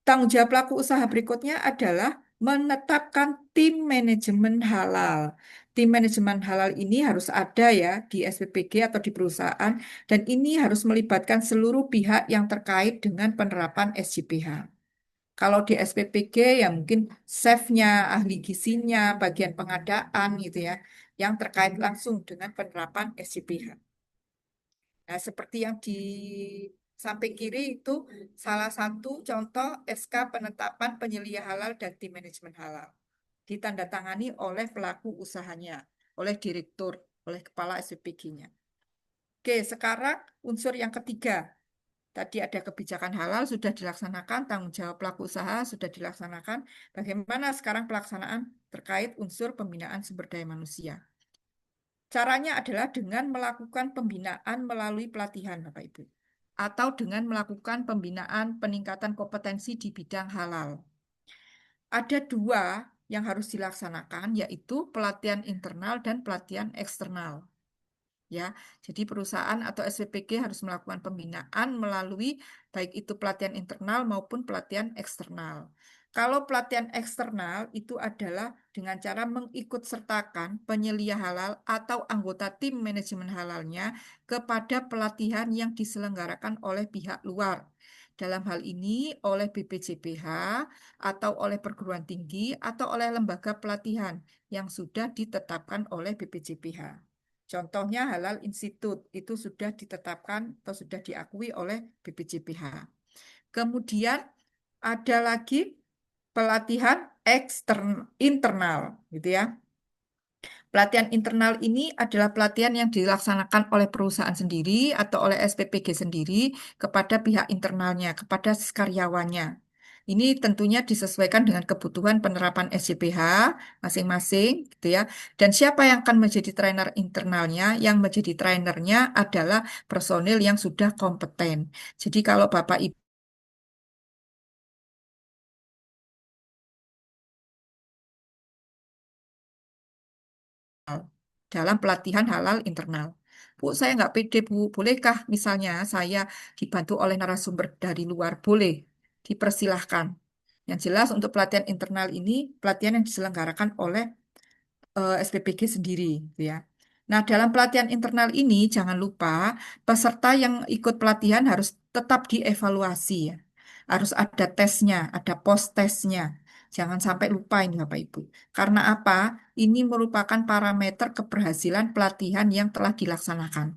tanggung jawab pelaku usaha berikutnya adalah menetapkan tim manajemen halal. Tim manajemen halal ini harus ada ya di SPPG atau di perusahaan, dan ini harus melibatkan seluruh pihak yang terkait dengan penerapan SJPH. Kalau di SPPG ya mungkin chefnya, ahli gizinya, bagian pengadaan gitu ya, yang terkait langsung dengan penerapan SJPH. Nah, seperti yang di samping kiri itu salah satu contoh SK penetapan penyelia halal dan tim manajemen halal. Ditandatangani oleh pelaku usahanya, oleh direktur, oleh kepala SPPG-nya. Oke, sekarang unsur yang ketiga. Tadi ada kebijakan halal sudah dilaksanakan, tanggung jawab pelaku usaha sudah dilaksanakan. Bagaimana sekarang pelaksanaan terkait unsur pembinaan sumber daya manusia? Caranya adalah dengan melakukan pembinaan melalui pelatihan, Bapak Ibu, atau dengan melakukan pembinaan peningkatan kompetensi di bidang halal. Ada dua yang harus dilaksanakan, yaitu pelatihan internal dan pelatihan eksternal. Ya, jadi perusahaan atau SPPG harus melakukan pembinaan melalui baik itu pelatihan internal maupun pelatihan eksternal. Kalau pelatihan eksternal itu adalah dengan cara mengikut sertakan penyelia halal atau anggota tim manajemen halalnya kepada pelatihan yang diselenggarakan oleh pihak luar. Dalam hal ini oleh BPJPH atau oleh perguruan tinggi atau oleh lembaga pelatihan yang sudah ditetapkan oleh BPJPH. Contohnya Halal Institute itu sudah ditetapkan atau sudah diakui oleh BPJPH. Kemudian ada lagi pelatihan internal gitu ya. Pelatihan internal ini adalah pelatihan yang dilaksanakan oleh perusahaan sendiri atau oleh SPPG sendiri kepada pihak internalnya, kepada karyawannya. Ini tentunya disesuaikan dengan kebutuhan penerapan SJPH masing-masing, gitu ya. Dan siapa yang akan menjadi trainer internalnya? Yang menjadi trainernya adalah personil yang sudah kompeten. Jadi kalau Bapak Ibu dalam pelatihan halal internal. Bu, saya nggak pede, Bu. Bolehkah misalnya saya dibantu oleh narasumber dari luar? Boleh, dipersilahkan. Yang jelas untuk pelatihan internal ini, pelatihan yang diselenggarakan oleh SPPG sendiri, gitu ya. Nah, dalam pelatihan internal ini jangan lupa peserta yang ikut pelatihan harus tetap dievaluasi ya. Harus ada tesnya, ada post tesnya. Jangan sampai lupa ini Bapak Ibu. Karena apa? Ini merupakan parameter keberhasilan pelatihan yang telah dilaksanakan.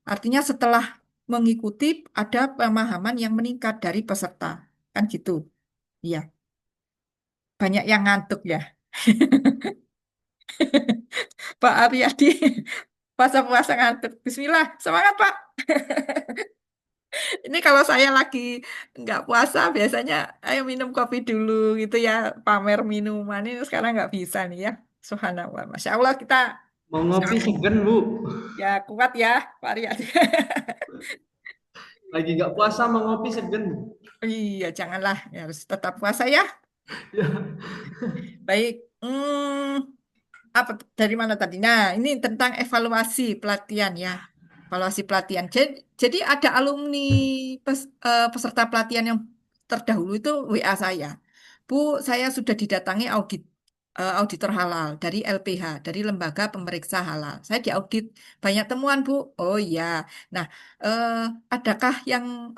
Artinya setelah mengikuti ada pemahaman yang meningkat dari peserta. Kan gitu. Iya, banyak yang ngantuk ya. Pak Aryadi, puasa-puasa ngantuk. Bismillah, semangat Pak. Ini kalau saya lagi nggak puasa, biasanya ayo minum kopi dulu gitu ya, pamer minuman. Ini sekarang nggak bisa nih ya. Subhanallah, Masya Allah kita Mau ngopi segan, Bu. ya kuat ya, Pak Aryadi. Lagi nggak puasa mau ngopi segan. Iya, janganlah, ya, harus tetap puasa ya. Ya. Baik, apa dari mana tadi? Nah, ini tentang evaluasi pelatihan ya. Evaluasi pelatihan. Jadi ada alumni peserta pelatihan yang terdahulu itu WA saya. Bu, saya sudah didatangi auditor halal dari LPH, dari Lembaga Pemeriksa Halal. Saya diaudit banyak temuan, Bu. Oh iya. Nah, eh, adakah yang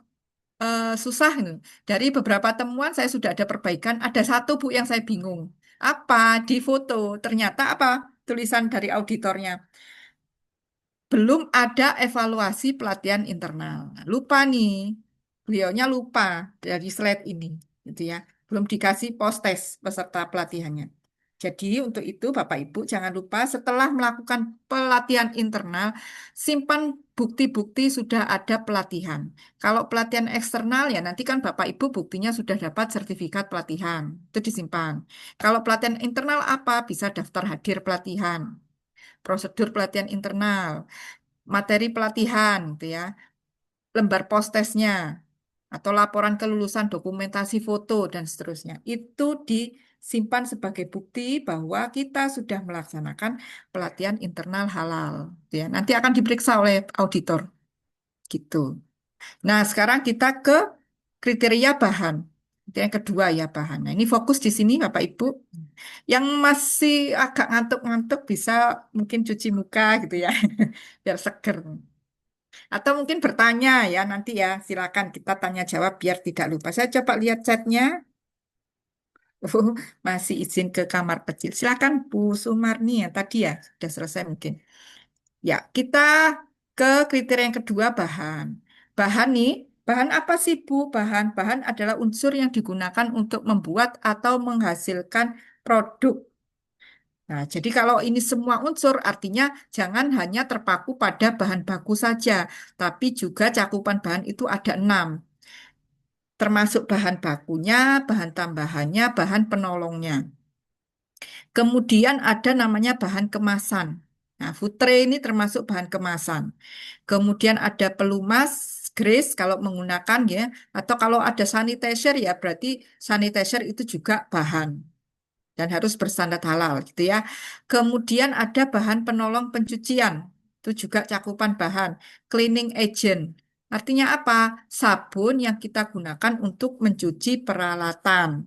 susah gitu. Dari beberapa temuan saya sudah ada perbaikan. Ada satu Bu yang saya bingung. Apa di foto? Ternyata apa tulisan dari auditornya? Belum ada evaluasi pelatihan internal. Nah, lupa nih, beliaunya lupa dari slide ini, gitu ya. Belum dikasih post test peserta pelatihannya. Jadi untuk itu Bapak Ibu jangan lupa setelah melakukan pelatihan internal, simpan bukti-bukti sudah ada pelatihan. Kalau pelatihan eksternal ya nanti kan Bapak Ibu buktinya sudah dapat sertifikat pelatihan, itu disimpan. Kalau pelatihan internal apa? Bisa daftar hadir pelatihan, prosedur pelatihan internal, materi pelatihan, gitu ya, lembar postesnya, atau laporan kelulusan dokumentasi foto dan seterusnya. Itu disimpan sebagai bukti bahwa kita sudah melaksanakan pelatihan internal halal, gitu ya. Nanti akan diperiksa oleh auditor, gitu. Nah, sekarang kita ke kriteria bahan. Itu yang kedua ya bahan. Nah, ini fokus di sini Bapak Ibu. Yang masih agak ngantuk-ngantuk bisa mungkin cuci muka gitu ya, biar seger. Atau mungkin bertanya ya nanti ya, silakan kita tanya jawab biar tidak lupa. Saya coba lihat chatnya. Masih izin ke kamar kecil. Silakan Bu Sumarni ya tadi ya sudah selesai mungkin. Ya, kita ke kriteria yang kedua bahan. Bahan nih, bahan apa sih Bu? Bahan adalah unsur yang digunakan untuk membuat atau menghasilkan produk. Nah, jadi kalau ini semua unsur artinya jangan hanya terpaku pada bahan baku saja, tapi juga cakupan bahan itu ada 6, termasuk bahan bakunya, bahan tambahannya, bahan penolongnya. Kemudian ada namanya bahan kemasan. Nah, futre ini termasuk bahan kemasan. Kemudian ada pelumas, grease kalau menggunakan ya, atau kalau ada sanitizer ya berarti sanitizer itu juga bahan dan harus berstandar halal gitu ya. Kemudian ada bahan penolong pencucian, itu juga cakupan bahan. Cleaning agent, artinya apa? Sabun yang kita gunakan untuk mencuci peralatan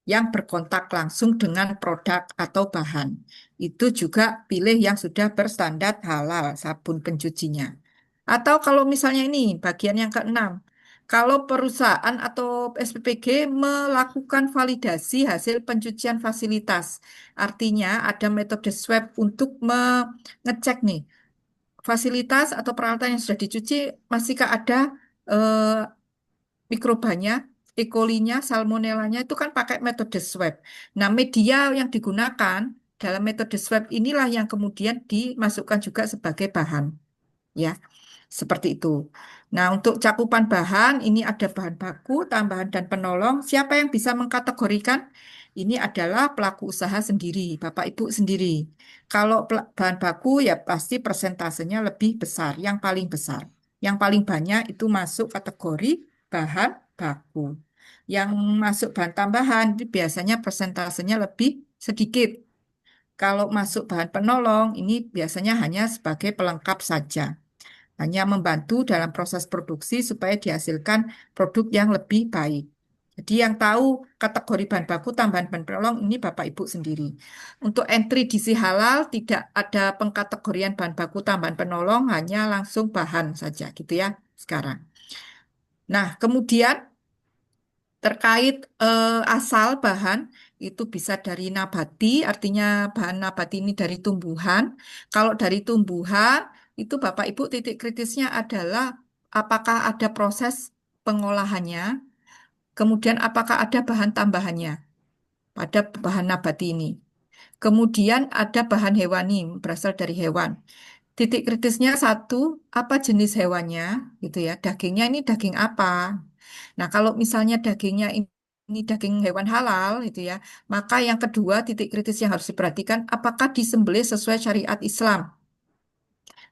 yang berkontak langsung dengan produk atau bahan. Itu juga pilih yang sudah berstandar halal, sabun pencucinya. Atau kalau misalnya ini, bagian yang keenam, kalau perusahaan atau SPPG melakukan validasi hasil pencucian fasilitas, artinya ada metode swab untuk mengecek nih, fasilitas atau peralatan yang sudah dicuci, masihkah ada eh, mikrobanya, E. coli-nya, salmonellanya itu kan pakai metode swab. Nah, media yang digunakan dalam metode swab inilah yang kemudian dimasukkan juga sebagai bahan, ya. Seperti itu. Nah, untuk cakupan bahan, ini ada bahan baku, tambahan, dan penolong. Siapa yang bisa mengkategorikan? Ini adalah pelaku usaha sendiri, Bapak Ibu sendiri. Kalau bahan baku, ya pasti persentasenya lebih besar, yang paling besar. Yang paling banyak itu masuk kategori bahan baku. Yang masuk bahan tambahan, itu biasanya persentasenya lebih sedikit. Kalau masuk bahan penolong, ini biasanya hanya sebagai pelengkap saja, hanya membantu dalam proses produksi supaya dihasilkan produk yang lebih baik. Jadi yang tahu kategori bahan baku tambahan bahan penolong ini Bapak Ibu sendiri. Untuk entry gizi halal tidak ada pengkategorian bahan baku tambahan penolong, hanya langsung bahan saja gitu ya sekarang. Nah, kemudian terkait asal bahan itu bisa dari nabati, artinya bahan nabati ini dari tumbuhan. Kalau dari tumbuhan itu Bapak Ibu titik kritisnya adalah apakah ada proses pengolahannya, kemudian apakah ada bahan tambahannya pada bahan nabati ini. Kemudian ada bahan hewani berasal dari hewan. Titik kritisnya satu, apa jenis hewannya, gitu ya. Dagingnya ini daging apa? Nah, kalau misalnya dagingnya ini daging hewan halal, gitu ya, maka yang kedua titik kritis yang harus diperhatikan, apakah disembelih sesuai syariat Islam?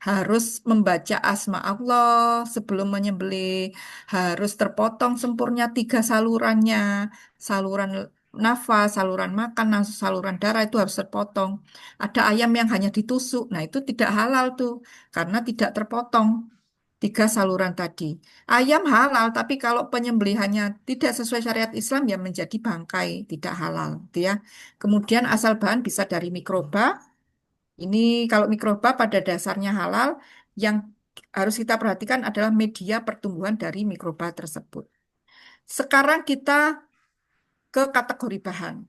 Harus membaca asma Allah sebelum menyembelih, harus terpotong sempurna tiga salurannya, saluran nafas, saluran makan, saluran darah itu harus terpotong. Ada ayam yang hanya ditusuk, nah itu tidak halal tuh, karena tidak terpotong tiga saluran tadi. Ayam halal, tapi kalau penyembelihannya tidak sesuai syariat Islam ya menjadi bangkai, tidak halal, gitu ya. Kemudian asal bahan bisa dari mikroba. Ini kalau mikroba pada dasarnya halal, yang harus kita perhatikan adalah media pertumbuhan dari mikroba tersebut. Sekarang kita ke kategori bahan.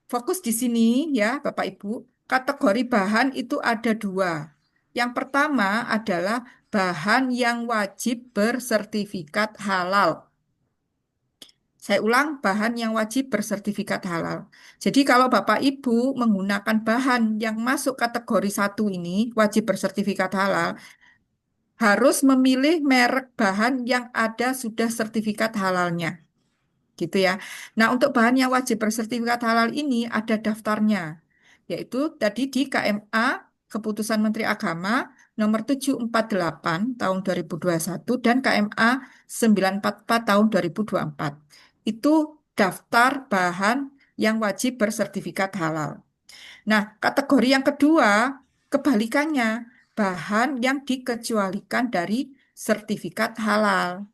Fokus di sini ya, Bapak Ibu. Kategori bahan itu ada dua. Yang pertama adalah bahan yang wajib bersertifikat halal. Saya ulang, bahan yang wajib bersertifikat halal. Jadi kalau Bapak Ibu menggunakan bahan yang masuk kategori satu ini, wajib bersertifikat halal, harus memilih merek bahan yang ada sudah sertifikat halalnya. Gitu ya. Nah, untuk bahan yang wajib bersertifikat halal ini ada daftarnya, yaitu tadi di KMA, Keputusan Menteri Agama nomor 748 tahun 2021 dan KMA 944 tahun 2024. Itu daftar bahan yang wajib bersertifikat halal. Nah, kategori yang kedua, kebalikannya, bahan yang dikecualikan dari sertifikat halal.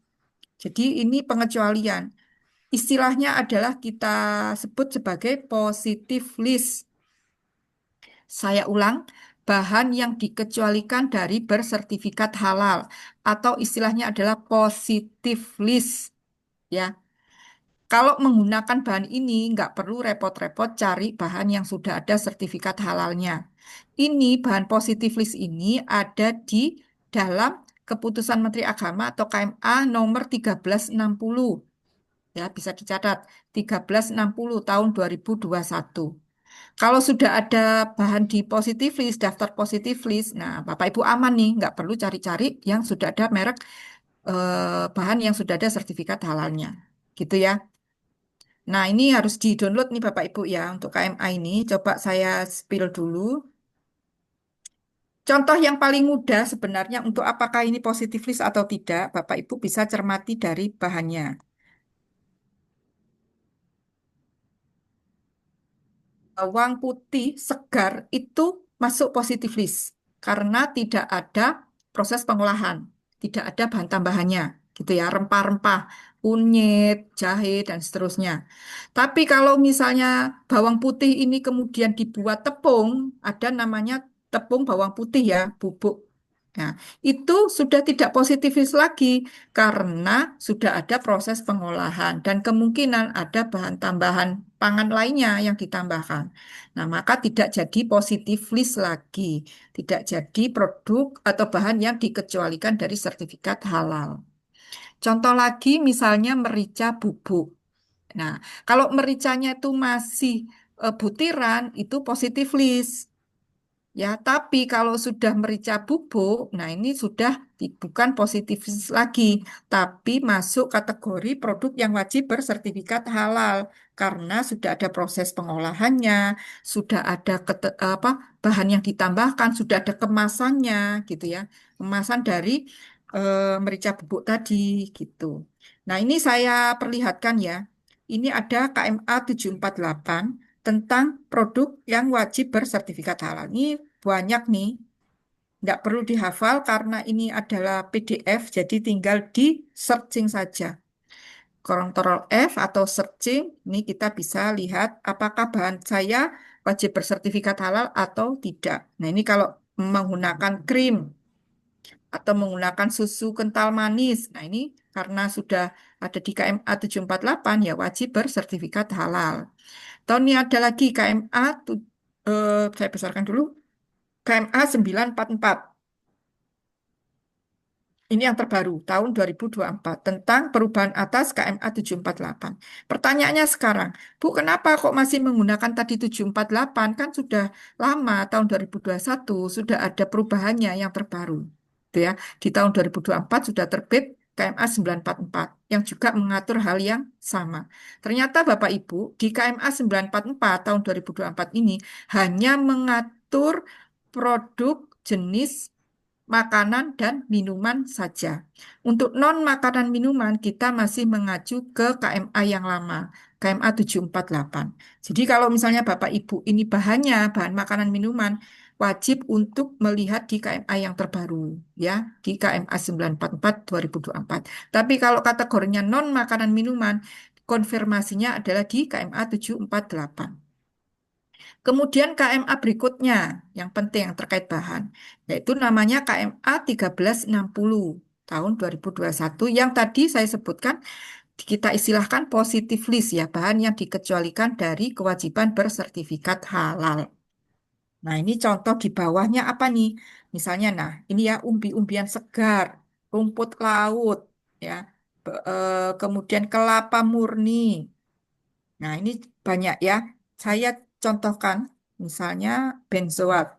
Jadi ini pengecualian. Istilahnya adalah kita sebut sebagai positive list. Saya ulang, bahan yang dikecualikan dari bersertifikat halal atau istilahnya adalah positive list. Ya, kalau menggunakan bahan ini nggak perlu repot-repot cari bahan yang sudah ada sertifikat halalnya. Ini bahan positive list ini ada di dalam Keputusan Menteri Agama atau KMA nomor 1360. Ya, bisa dicatat 1360 tahun 2021. Kalau sudah ada bahan di positive list, daftar positive list, nah Bapak Ibu aman nih, nggak perlu cari-cari yang sudah ada merek bahan yang sudah ada sertifikat halalnya. Gitu ya. Nah, ini harus di-download nih Bapak Ibu ya untuk KMA ini. Coba saya spill dulu. Contoh yang paling mudah sebenarnya untuk apakah ini positive list atau tidak, Bapak Ibu bisa cermati dari bahannya. Bawang putih segar itu masuk positive list karena tidak ada proses pengolahan, tidak ada bahan tambahannya, gitu ya, rempah-rempah, kunyit, jahe, dan seterusnya. Tapi kalau misalnya bawang putih ini kemudian dibuat tepung, ada namanya tepung bawang putih ya, bubuk. Nah, itu sudah tidak positifis lagi karena sudah ada proses pengolahan dan kemungkinan ada bahan tambahan pangan lainnya yang ditambahkan. Nah, maka tidak jadi positif list lagi, tidak jadi produk atau bahan yang dikecualikan dari sertifikat halal. Contoh lagi misalnya merica bubuk. Nah, kalau mericanya itu masih butiran itu positif list. Ya, tapi kalau sudah merica bubuk, nah ini sudah bukan positif lagi, tapi masuk kategori produk yang wajib bersertifikat halal karena sudah ada proses pengolahannya, sudah ada bahan yang ditambahkan, sudah ada kemasannya, gitu ya, kemasan dari merica bubuk tadi, gitu. Nah, ini saya perlihatkan ya. Ini ada KMA 748 tentang produk yang wajib bersertifikat halal. Ini banyak nih, nggak perlu dihafal karena ini adalah PDF, jadi tinggal di searching saja. Ctrl F atau searching, ini kita bisa lihat apakah bahan saya wajib bersertifikat halal atau tidak. Nah, ini kalau menggunakan krim atau menggunakan susu kental manis. Nah, ini karena sudah ada di KMA 748 ya wajib bersertifikat halal. Tahun ini ada lagi KMA, saya besarkan dulu, KMA 944. Ini yang terbaru, tahun 2024, tentang perubahan atas KMA 748. Pertanyaannya sekarang, Bu, kenapa kok masih menggunakan tadi 748? Kan sudah lama, tahun 2021, sudah ada perubahannya yang terbaru. Gitu ya. Di tahun 2024 sudah terbit KMA 944, yang juga mengatur hal yang sama. Ternyata Bapak Ibu, di KMA 944 tahun 2024 ini hanya mengatur produk jenis makanan dan minuman saja. Untuk non-makanan minuman, kita masih mengacu ke KMA yang lama, KMA 748. Jadi kalau misalnya Bapak Ibu ini bahannya, bahan makanan minuman, wajib untuk melihat di KMA yang terbaru, ya, di KMA 944 2024. Tapi kalau kategorinya non-makanan minuman, konfirmasinya adalah di KMA 748. Kemudian KMA berikutnya yang penting yang terkait bahan, yaitu namanya KMA 1360 tahun 2021 yang tadi saya sebutkan kita istilahkan positif list ya, bahan yang dikecualikan dari kewajiban bersertifikat halal. Nah, ini contoh di bawahnya apa nih? Misalnya, nah, ini ya umbi-umbian segar, rumput laut, ya, kemudian kelapa murni. Nah, ini banyak ya. Saya contohkan, misalnya benzoat.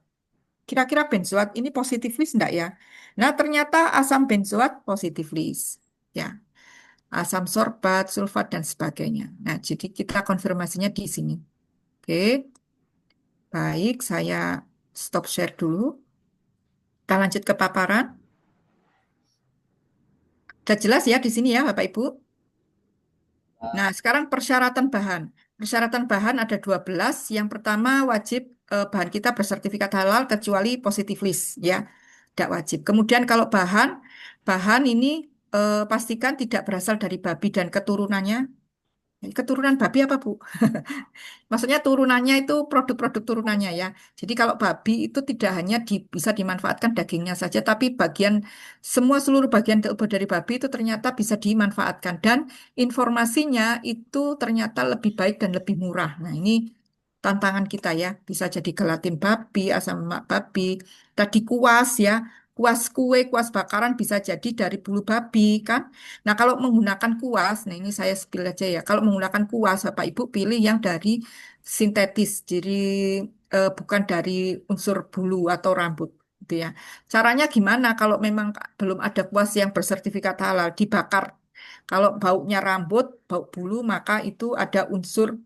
Kira-kira benzoat ini positifis enggak ya? Nah, ternyata asam benzoat positifis. Ya, asam sorbat, sulfat, dan sebagainya. Nah, jadi kita konfirmasinya di sini. Oke, baik. Saya stop share dulu. Kita lanjut ke paparan. Sudah jelas ya di sini ya, Bapak Ibu? Nah, sekarang persyaratan bahan. Persyaratan bahan ada 12. Yang pertama wajib bahan kita bersertifikat halal kecuali positif list ya. Tidak wajib. Kemudian kalau bahan, bahan ini pastikan tidak berasal dari babi dan keturunannya. Keturunan babi apa, Bu? Maksudnya turunannya itu produk-produk turunannya ya. Jadi kalau babi itu tidak hanya bisa dimanfaatkan dagingnya saja, tapi semua seluruh bagian tubuh dari babi itu ternyata bisa dimanfaatkan dan informasinya itu ternyata lebih baik dan lebih murah. Nah, ini tantangan kita ya. Bisa jadi gelatin babi, asam lemak babi, tadi kuas ya. Kuas kue, kuas bakaran bisa jadi dari bulu babi kan. Nah, kalau menggunakan kuas, nah ini saya spill aja ya. Kalau menggunakan kuas, Bapak Ibu pilih yang dari sintetis, jadi bukan dari unsur bulu atau rambut, gitu ya. Caranya gimana? Kalau memang belum ada kuas yang bersertifikat halal, dibakar. Kalau baunya rambut, bau bulu, maka itu ada unsur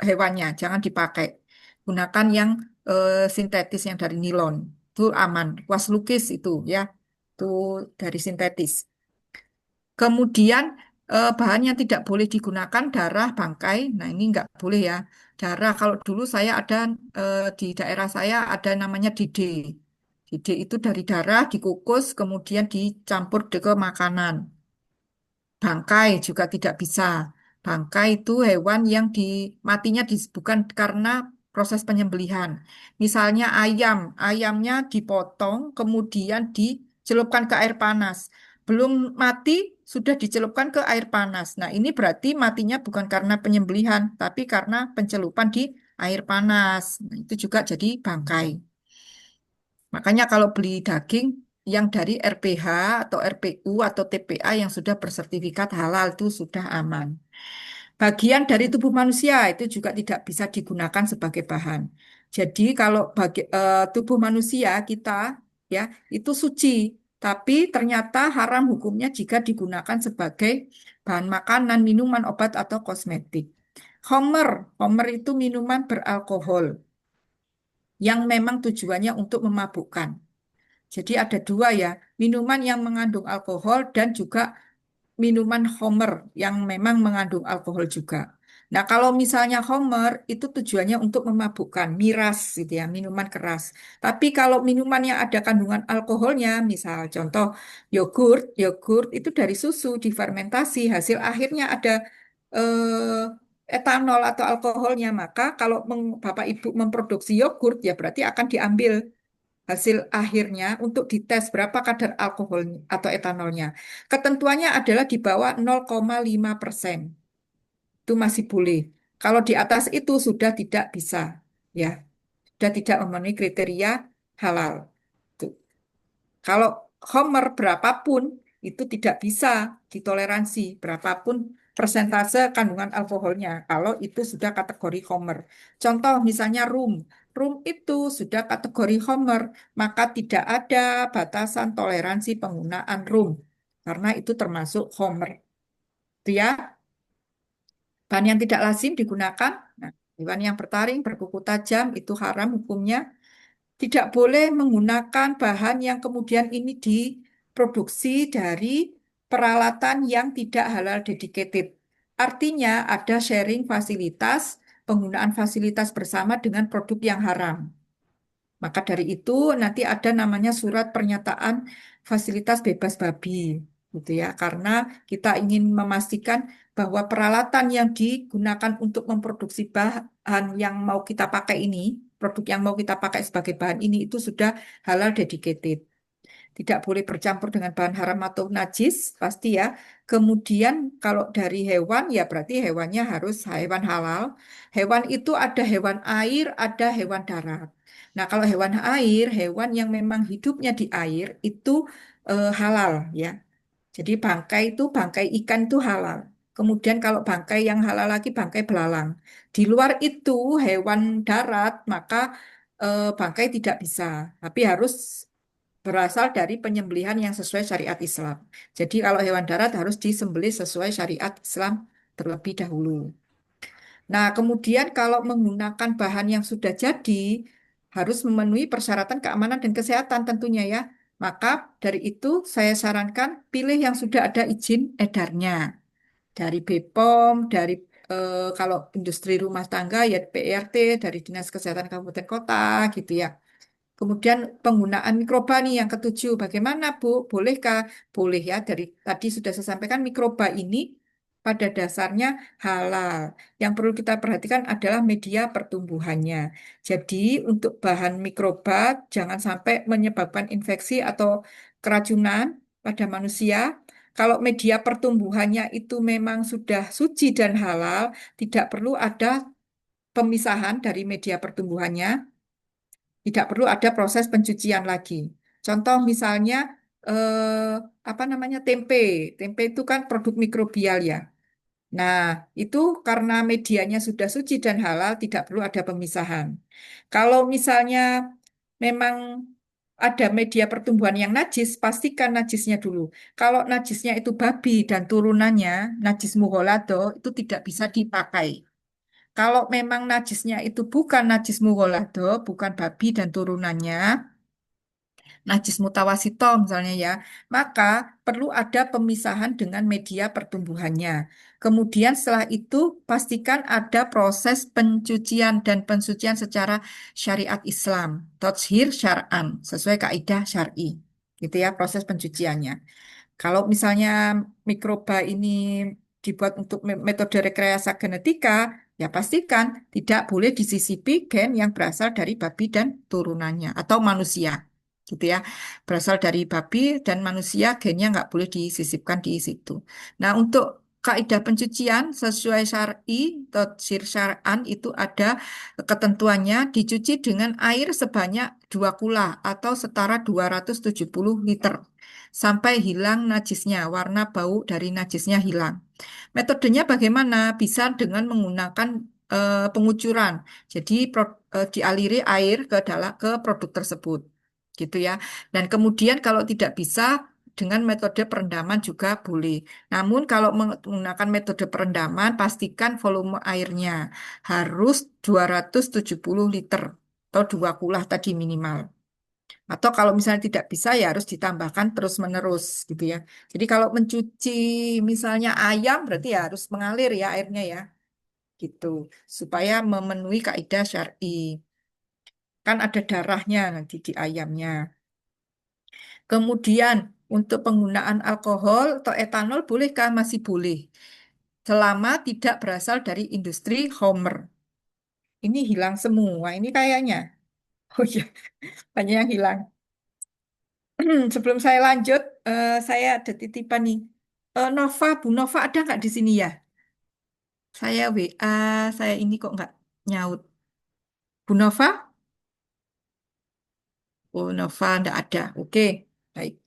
hewannya, jangan dipakai. Gunakan yang sintetis yang dari nilon, itu aman. Kuas lukis itu itu dari sintetis. Kemudian bahan yang tidak boleh digunakan darah bangkai. Nah, ini nggak boleh ya. Darah kalau dulu saya ada di daerah saya ada namanya dide. Dide itu dari darah dikukus kemudian dicampur ke makanan. Bangkai juga tidak bisa. Bangkai itu hewan yang matinya bukan karena proses penyembelihan. Misalnya ayam, ayamnya dipotong kemudian dicelupkan ke air panas. Belum mati sudah dicelupkan ke air panas. Nah, ini berarti matinya bukan karena penyembelihan, tapi karena pencelupan di air panas. Nah, itu juga jadi bangkai. Makanya kalau beli daging yang dari RPH atau RPU atau TPA yang sudah bersertifikat halal itu sudah aman. bagian dari tubuh manusia itu juga tidak bisa digunakan sebagai bahan. Jadi kalau tubuh manusia kita ya itu suci, tapi ternyata haram hukumnya jika digunakan sebagai bahan makanan, minuman, obat atau kosmetik. Homer, Homer itu minuman beralkohol yang memang tujuannya untuk memabukkan. Jadi ada dua ya, minuman yang mengandung alkohol dan juga minuman Homer yang memang mengandung alkohol juga. Nah, kalau misalnya Homer itu tujuannya untuk memabukkan, miras gitu ya, minuman keras. Tapi kalau minuman yang ada kandungan alkoholnya, misal contoh yogurt itu dari susu difermentasi, hasil akhirnya ada etanol atau alkoholnya. Maka kalau Bapak Ibu memproduksi yogurt ya berarti akan diambil hasil akhirnya untuk dites berapa kadar alkohol atau etanolnya. Ketentuannya adalah di bawah 0,5%. Itu masih boleh. Kalau di atas itu sudah tidak bisa, ya, sudah tidak memenuhi kriteria halal. Tuh. Kalau Homer berapapun itu tidak bisa ditoleransi berapapun persentase kandungan alkoholnya kalau itu sudah kategori Homer. Contoh misalnya rum. Rum itu sudah kategori Homer, maka tidak ada batasan toleransi penggunaan rum karena itu termasuk Homer. Itu ya, bahan yang tidak lazim digunakan. Nah, hewan yang bertaring, berkuku tajam itu haram hukumnya. Tidak boleh menggunakan bahan yang kemudian ini diproduksi dari peralatan yang tidak halal dedicated. Artinya ada sharing fasilitas, penggunaan fasilitas bersama dengan produk yang haram. Maka dari itu nanti ada namanya surat pernyataan fasilitas bebas babi, gitu ya. Karena kita ingin memastikan bahwa peralatan yang digunakan untuk memproduksi bahan yang mau kita pakai ini, produk yang mau kita pakai sebagai bahan ini itu sudah halal dedicated. Tidak boleh bercampur dengan bahan haram atau najis, pasti ya. Kemudian kalau dari hewan ya berarti hewannya harus hewan halal. Hewan itu ada hewan air, ada hewan darat. Nah, kalau hewan air, hewan yang memang hidupnya di air itu halal ya. Jadi bangkai ikan itu halal. Kemudian kalau bangkai yang halal lagi bangkai belalang. Di luar itu hewan darat maka bangkai tidak bisa, tapi harus berasal dari penyembelihan yang sesuai syariat Islam. Jadi kalau hewan darat harus disembelih sesuai syariat Islam terlebih dahulu. Nah, kemudian kalau menggunakan bahan yang sudah jadi harus memenuhi persyaratan keamanan dan kesehatan tentunya ya. Maka dari itu saya sarankan pilih yang sudah ada izin edarnya dari BPOM, dari kalau industri rumah tangga ya PRT, dari Dinas Kesehatan Kabupaten Kota gitu ya. Kemudian penggunaan mikroba nih yang ketujuh, bagaimana Bu? Bolehkah? Boleh ya. Dari tadi sudah saya sampaikan mikroba ini pada dasarnya halal. Yang perlu kita perhatikan adalah media pertumbuhannya. Jadi untuk bahan mikroba jangan sampai menyebabkan infeksi atau keracunan pada manusia. Kalau media pertumbuhannya itu memang sudah suci dan halal, tidak perlu ada pemisahan dari media pertumbuhannya, tidak perlu ada proses pencucian lagi. Contoh misalnya apa namanya tempe. Tempe itu kan produk mikrobial ya. Nah, itu karena medianya sudah suci dan halal, tidak perlu ada pemisahan. Kalau misalnya memang ada media pertumbuhan yang najis, pastikan najisnya dulu. Kalau najisnya itu babi dan turunannya, najis mugholado, itu tidak bisa dipakai. Kalau memang najisnya itu bukan najis mugholado, bukan babi dan turunannya, najis mutawasito misalnya ya, maka perlu ada pemisahan dengan media pertumbuhannya. Kemudian setelah itu pastikan ada proses pencucian dan pensucian secara syariat Islam, totshir syar'an, sesuai kaidah syar'i. Gitu ya proses pencuciannya. Kalau misalnya mikroba ini dibuat untuk metode rekayasa genetika, ya pastikan tidak boleh disisipi gen yang berasal dari babi dan turunannya atau manusia, gitu ya. Berasal dari babi dan manusia, gennya nggak boleh disisipkan di situ. Nah, untuk kaidah pencucian sesuai syar'i, tatsir syar'an itu ada ketentuannya dicuci dengan air sebanyak 2 kula atau setara 270 liter. sampai hilang najisnya, warna bau dari najisnya hilang. Metodenya bagaimana? Bisa dengan menggunakan pengucuran. Jadi dialiri air ke produk tersebut, gitu ya. Dan kemudian kalau tidak bisa dengan metode perendaman juga boleh. Namun kalau menggunakan metode perendaman, pastikan volume airnya harus 270 liter atau 2 kulah tadi minimal. Atau kalau misalnya tidak bisa ya harus ditambahkan terus-menerus gitu ya. Jadi kalau mencuci misalnya ayam berarti ya harus mengalir ya airnya ya gitu supaya memenuhi kaidah syar'i. Kan ada darahnya nanti di ayamnya. Kemudian untuk penggunaan alkohol atau etanol bolehkah? Masih boleh. Selama tidak berasal dari industri Homer. Ini hilang semua ini kayaknya. Oh iya, banyak yang hilang. Sebelum saya lanjut, saya ada titipan nih. Nova, Bu Nova ada nggak di sini ya? Saya WA, saya ini kok nggak nyaut. Bu Nova? Oh, Nova nggak ada. Oke, baik.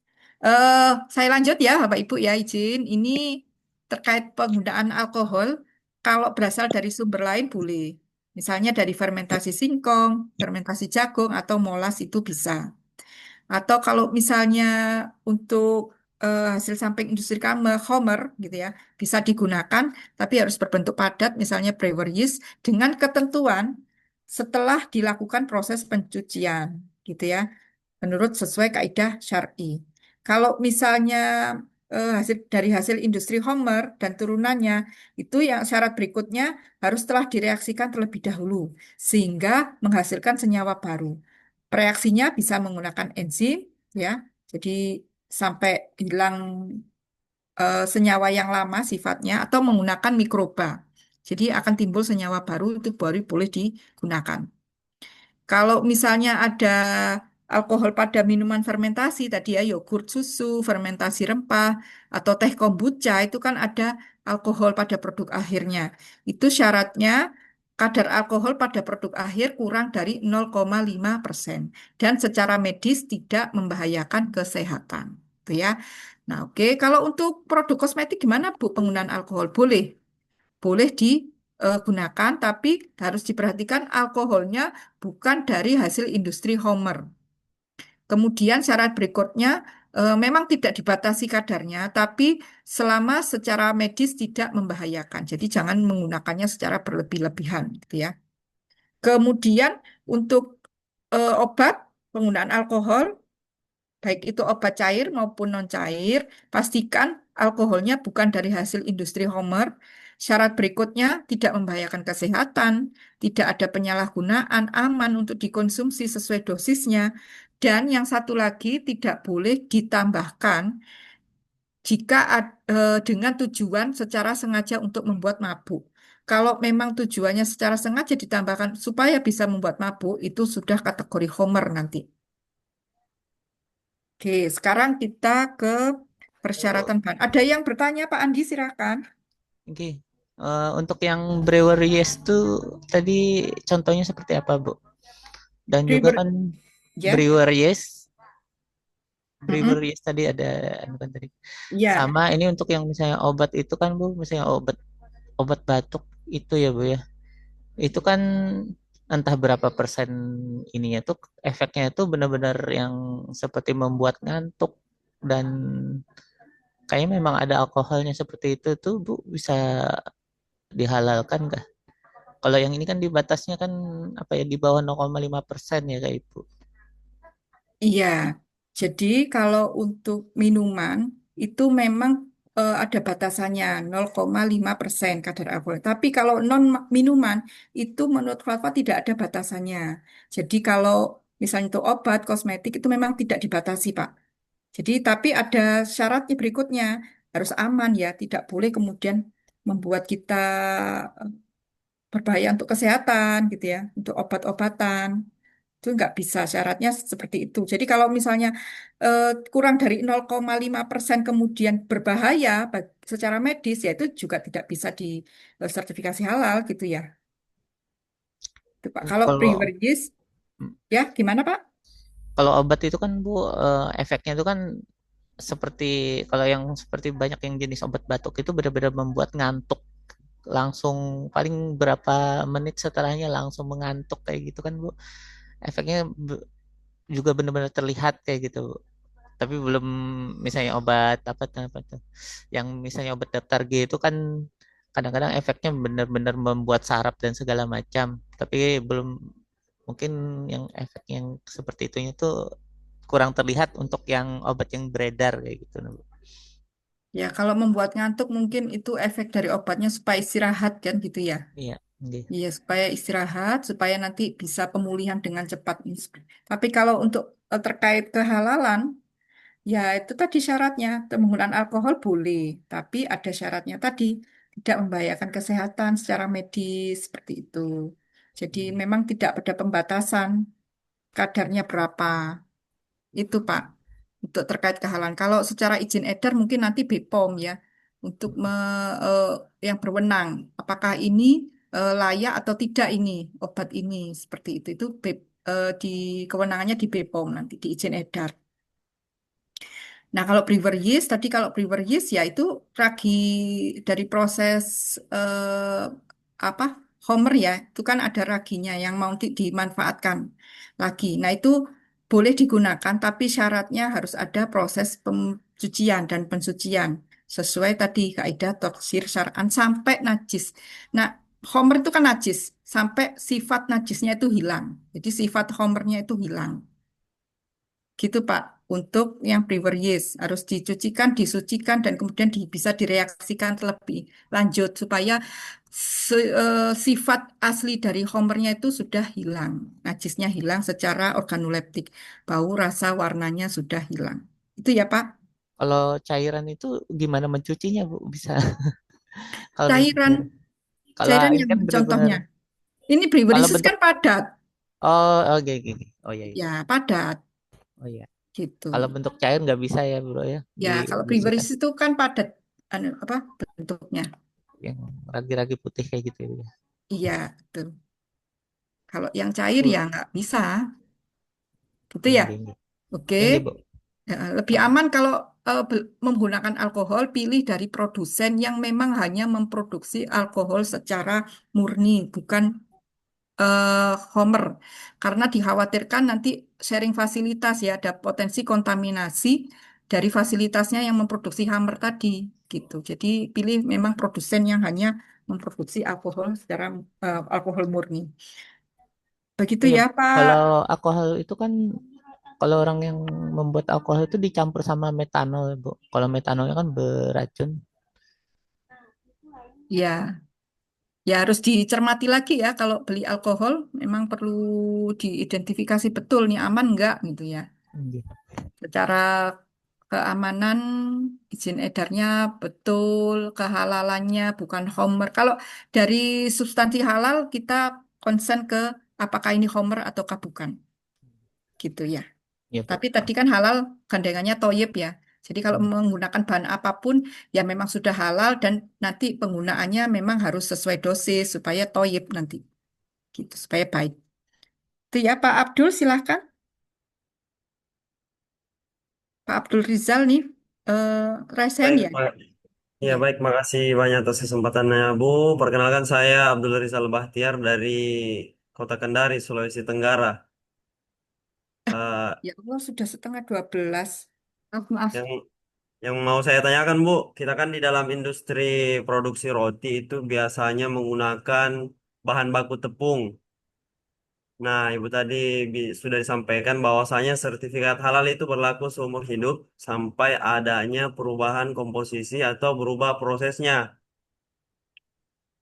Saya lanjut ya, Bapak Ibu ya, izin. Ini terkait penggunaan alkohol. Kalau berasal dari sumber lain boleh. Misalnya dari fermentasi singkong, fermentasi jagung, atau molas itu bisa. Atau kalau misalnya untuk hasil samping industri Homer gitu ya, bisa digunakan, tapi harus berbentuk padat, misalnya brewer yeast, dengan ketentuan setelah dilakukan proses pencucian, gitu ya, menurut sesuai kaidah syar'i. Kalau misalnya dari hasil industri Homer dan turunannya, itu yang syarat berikutnya harus telah direaksikan terlebih dahulu, sehingga menghasilkan senyawa baru. Reaksinya bisa menggunakan enzim, ya. Jadi sampai hilang senyawa yang lama sifatnya atau menggunakan mikroba. Jadi akan timbul senyawa baru itu baru boleh digunakan. Kalau misalnya ada alkohol pada minuman fermentasi tadi ya yogurt susu, fermentasi rempah atau teh kombucha itu kan ada alkohol pada produk akhirnya. Itu syaratnya kadar alkohol pada produk akhir kurang dari 0,5% dan secara medis tidak membahayakan kesehatan. Itu ya. Nah, oke, kalau untuk produk kosmetik gimana Bu penggunaan alkohol? Boleh digunakan, tapi harus diperhatikan alkoholnya bukan dari hasil industri Homer. Kemudian syarat berikutnya memang tidak dibatasi kadarnya, tapi selama secara medis tidak membahayakan. Jadi jangan menggunakannya secara berlebih-lebihan, gitu ya. Kemudian untuk obat penggunaan alkohol baik itu obat cair maupun non-cair, pastikan alkoholnya bukan dari hasil industri Homer. Syarat berikutnya tidak membahayakan kesehatan, tidak ada penyalahgunaan, aman untuk dikonsumsi sesuai dosisnya, dan yang satu lagi tidak boleh ditambahkan jika dengan tujuan secara sengaja untuk membuat mabuk. Kalau memang tujuannya secara sengaja ditambahkan supaya bisa membuat mabuk, itu sudah kategori Homer nanti. Oke, sekarang kita ke persyaratan bahan. Ada yang bertanya, Pak Andi, silakan. Oke. Untuk yang brewer yes tuh tadi contohnya seperti apa, Bu? Dan juga Brewer, kan ya. brewer yes, brewer Mm-mm. yes tadi ada anu kan tadi. Ya, Sama ini untuk yang misalnya obat itu kan, Bu, misalnya obat obat batuk itu ya, Bu ya. Itu kan entah berapa persen ininya tuh efeknya itu benar-benar yang seperti membuat ngantuk dan kayaknya memang ada alkoholnya seperti itu tuh, Bu, bisa dihalalkan kah? Kalau yang ini kan dibatasnya kan apa ya di bawah 0,5% ya kayak Ibu. iya. Jadi kalau untuk minuman itu memang ada batasannya 0,5% kadar alkohol. Tapi kalau non minuman itu menurut fatwa tidak ada batasannya. Jadi kalau misalnya itu obat, kosmetik itu memang tidak dibatasi, Pak. Jadi, tapi ada syaratnya berikutnya, harus aman ya, tidak boleh kemudian membuat kita eh, berbahaya untuk kesehatan gitu ya, untuk obat-obatan. Itu nggak bisa, syaratnya seperti itu. Jadi kalau misalnya kurang dari 0,5% kemudian berbahaya secara medis, ya itu juga tidak bisa di sertifikasi halal gitu ya. Itu, Pak. Kalau Kalau brewer yeast, ya gimana Pak? kalau obat itu kan Bu efeknya itu kan seperti kalau yang seperti banyak yang jenis obat batuk itu benar-benar membuat ngantuk langsung paling berapa menit setelahnya langsung mengantuk kayak gitu kan Bu. Efeknya juga benar-benar terlihat kayak gitu. Tapi belum misalnya obat apa tuh yang misalnya obat daftar G itu kan kadang-kadang efeknya benar-benar membuat saraf dan segala macam tapi belum mungkin yang efek yang seperti itunya tuh kurang terlihat untuk yang obat yang beredar kayak gitu nah, Bu. Ya, kalau membuat ngantuk mungkin itu efek dari obatnya supaya istirahat kan gitu ya. Iya nggih. Iya, supaya istirahat, supaya nanti bisa pemulihan dengan cepat. Tapi kalau untuk terkait kehalalan, ya itu tadi syaratnya. Penggunaan alkohol boleh, tapi ada syaratnya tadi. Tidak membahayakan kesehatan secara medis, seperti itu. Jadi memang tidak ada pembatasan kadarnya berapa. Itu Pak, untuk terkait kehalalan. Kalau secara izin edar mungkin nanti BPOM ya, untuk eh, yang berwenang. Apakah ini layak atau tidak ini obat ini seperti itu. Itu di kewenangannya di BPOM nanti di izin edar. Nah, kalau brewer yeast tadi kalau brewer yeast ya itu ragi dari proses apa homer ya, itu kan ada raginya yang mau dimanfaatkan lagi. Nah, itu boleh digunakan tapi syaratnya harus ada proses pencucian dan pensucian sesuai tadi kaidah taksir syar'an sampai najis. Nah, homer itu kan najis sampai sifat najisnya itu hilang. Jadi sifat homernya itu hilang. Gitu Pak, untuk yang brewer yeast harus dicucikan, disucikan, dan kemudian bisa direaksikan terlebih lanjut supaya sifat asli dari homernya itu sudah hilang, najisnya hilang secara organoleptik, bau, rasa, warnanya sudah hilang. Itu ya Pak. Kalau cairan itu gimana mencucinya Bu bisa kalau Cairan, misalnya kalau cairan ini yang kan benar-benar contohnya. Ini brewer kalau yeast bentuk kan padat, oke oke oh iya iya ya padat oh iya kalau gitu. bentuk cair nggak bisa ya Bro ya Ya kalau brewer dibersihkan yeast itu kan padat, apa bentuknya. yang ragi-ragi putih kayak gitu ya. Iya, betul. Kalau yang cair Bu. ya nggak bisa, gitu ya. Nggih, nggih. Oke. Nggih, Bu. Lebih aman kalau menggunakan alkohol, pilih dari produsen yang memang hanya memproduksi alkohol secara murni, bukan homer. Karena dikhawatirkan nanti sharing fasilitas ya, ada potensi kontaminasi dari fasilitasnya yang memproduksi homer tadi, gitu. Jadi pilih memang produsen yang hanya memproduksi alkohol secara alkohol murni. Begitu Oh iya, ya, Bu. Pak. Kalau alkohol itu kan kalau orang yang membuat alkohol itu dicampur sama metanol, ya, Bu. Kalau metanolnya kan beracun. Ya, ya harus dicermati lagi ya kalau beli alkohol memang perlu diidentifikasi betul nih aman nggak gitu ya. Nggih. Secara keamanan izin edarnya betul, kehalalannya bukan homer. Kalau dari substansi halal kita konsen ke apakah ini homer ataukah bukan gitu ya. Iya, Bu. Tapi tadi kan halal gandengannya toyib ya. Jadi kalau menggunakan bahan apapun ya memang sudah halal dan nanti penggunaannya memang harus sesuai dosis supaya toyib nanti gitu supaya baik. Itu ya Pak Abdul silahkan. Pak Abdul Rizal nih resen Baik, ya. Pak. Ya, Iya. baik. Makasih banyak atas kesempatannya, Bu. Perkenalkan saya Abdul Rizal Bahtiar dari Kota Kendari, Sulawesi Tenggara. Eh, Ya Allah sudah setengah 12. Maaf, maaf. yang yang mau saya tanyakan, Bu, kita kan di dalam industri produksi roti itu biasanya menggunakan bahan baku tepung. Nah, Ibu tadi sudah disampaikan bahwasanya sertifikat halal itu berlaku seumur hidup sampai adanya perubahan komposisi atau berubah prosesnya.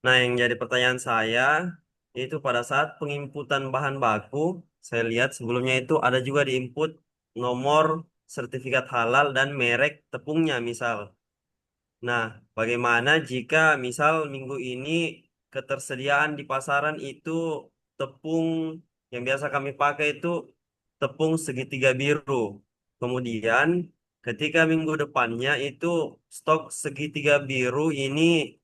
Nah, yang jadi pertanyaan saya itu pada saat penginputan bahan baku, saya lihat sebelumnya itu ada juga diinput nomor sertifikat halal dan merek tepungnya misal. Nah, bagaimana jika misal minggu ini ketersediaan di pasaran itu tepung yang biasa kami pakai itu tepung segitiga biru. Kemudian ketika minggu depannya itu stok segitiga biru ini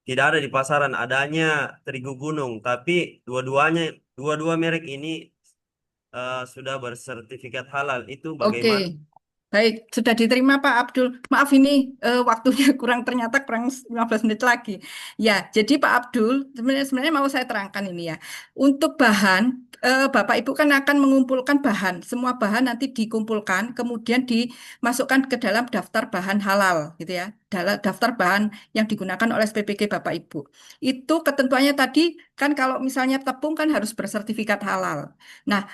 tidak ada di pasaran, adanya terigu gunung. Tapi dua-duanya, dua-dua merek ini sudah bersertifikat halal. Itu Oke. bagaimana? Baik, sudah diterima Pak Abdul. Maaf ini waktunya ternyata kurang 15 menit lagi. Ya, jadi Pak Abdul, sebenarnya mau saya terangkan ini ya. Untuk bahan, Bapak Ibu kan akan mengumpulkan bahan. Semua bahan nanti dikumpulkan, kemudian dimasukkan ke dalam daftar bahan halal, gitu ya. Dalam daftar bahan yang digunakan oleh SPPG Bapak Ibu. Itu ketentuannya tadi kan kalau misalnya tepung kan harus bersertifikat halal. Nah,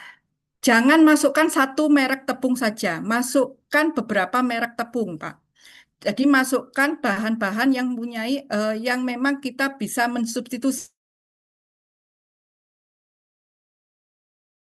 jangan masukkan satu merek tepung saja, masukkan beberapa merek tepung, Pak. Jadi masukkan bahan-bahan yang yang memang kita bisa mensubstitusi.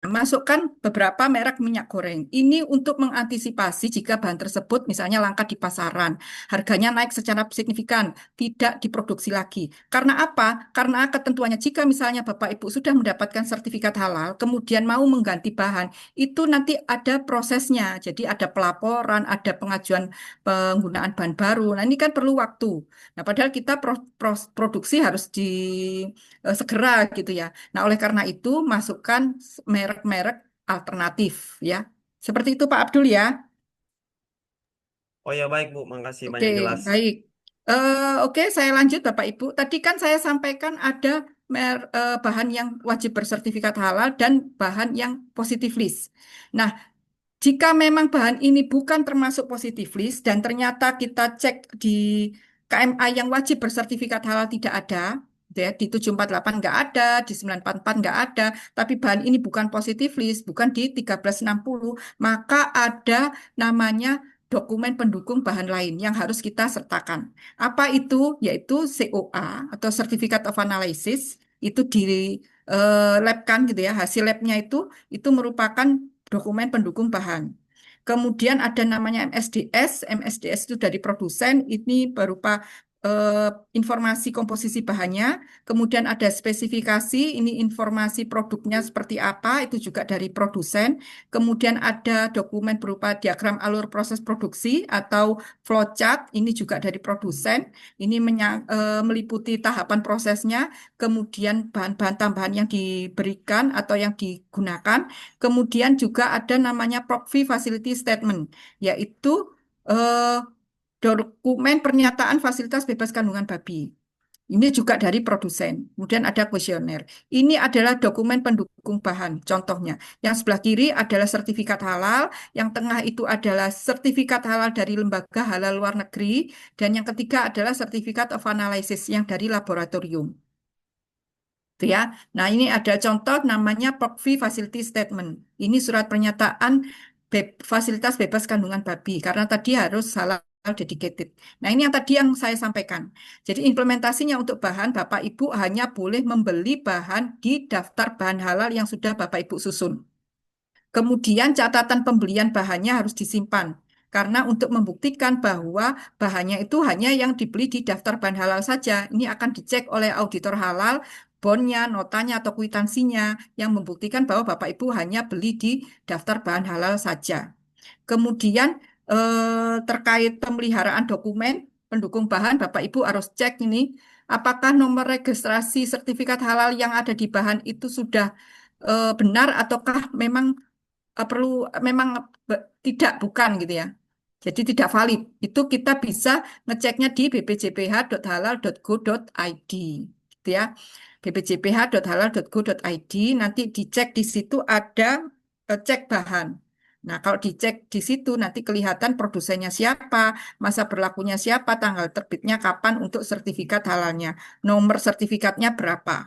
Masukkan beberapa merek minyak goreng. Ini untuk mengantisipasi jika bahan tersebut misalnya langka di pasaran, harganya naik secara signifikan, tidak diproduksi lagi. Karena apa? Karena ketentuannya jika misalnya Bapak Ibu sudah mendapatkan sertifikat halal, kemudian mau mengganti bahan, itu nanti ada prosesnya. Jadi ada pelaporan, ada pengajuan penggunaan bahan baru. Nah, ini kan perlu waktu. Nah, padahal kita produksi harus segera gitu ya. Nah, oleh karena itu, masukkan merek-merek alternatif ya. Seperti itu Pak Abdul ya. Oh ya baik Bu, makasih Oke, banyak jelas. baik. Oke, saya lanjut Bapak Ibu. Tadi kan saya sampaikan ada bahan yang wajib bersertifikat halal dan bahan yang positif list. Nah, jika memang bahan ini bukan termasuk positif list dan ternyata kita cek di KMA yang wajib bersertifikat halal tidak ada, gitu ya, di 748 nggak ada, di 944 nggak ada, tapi bahan ini bukan positif list, bukan di 1360, maka ada namanya dokumen pendukung bahan lain yang harus kita sertakan. Apa itu? Yaitu COA atau Certificate of Analysis, itu di labkan gitu ya, hasil labnya itu merupakan dokumen pendukung bahan. Kemudian ada namanya MSDS. MSDS itu dari produsen, ini berupa eh, informasi komposisi bahannya. Kemudian ada spesifikasi, ini informasi produknya seperti apa, itu juga dari produsen. Kemudian ada dokumen berupa diagram alur proses produksi atau flowchart, ini juga dari produsen. Ini meliputi tahapan prosesnya, kemudian bahan-bahan tambahan yang diberikan atau yang digunakan. Kemudian juga ada namanya PROKFI Facility Statement, yaitu eh, dokumen pernyataan fasilitas bebas kandungan babi. Ini juga dari produsen. Kemudian ada kuesioner. Ini adalah dokumen pendukung bahan. Contohnya, yang sebelah kiri adalah sertifikat halal, yang tengah itu adalah sertifikat halal dari lembaga halal luar negeri, dan yang ketiga adalah sertifikat of analysis yang dari laboratorium. Gitu ya. Nah, ini ada contoh namanya POKFI Facility Statement. Ini surat pernyataan fasilitas bebas kandungan babi karena tadi harus halal dedicated. Nah, ini yang tadi yang saya sampaikan. Jadi implementasinya untuk bahan Bapak Ibu hanya boleh membeli bahan di daftar bahan halal yang sudah Bapak Ibu susun. Kemudian catatan pembelian bahannya harus disimpan. Karena untuk membuktikan bahwa bahannya itu hanya yang dibeli di daftar bahan halal saja. Ini akan dicek oleh auditor halal, bonnya, notanya, atau kwitansinya yang membuktikan bahwa Bapak Ibu hanya beli di daftar bahan halal saja. Kemudian terkait pemeliharaan dokumen pendukung bahan, Bapak Ibu harus cek ini, apakah nomor registrasi sertifikat halal yang ada di bahan itu sudah benar ataukah memang perlu memang tidak bukan gitu ya. Jadi tidak valid. Itu kita bisa ngeceknya di bpjph.halal.go.id gitu ya. bpjph.halal.go.id nanti dicek di situ ada cek bahan. Nah, kalau dicek di situ nanti kelihatan produsennya siapa, masa berlakunya siapa, tanggal terbitnya kapan untuk sertifikat halalnya, nomor sertifikatnya berapa.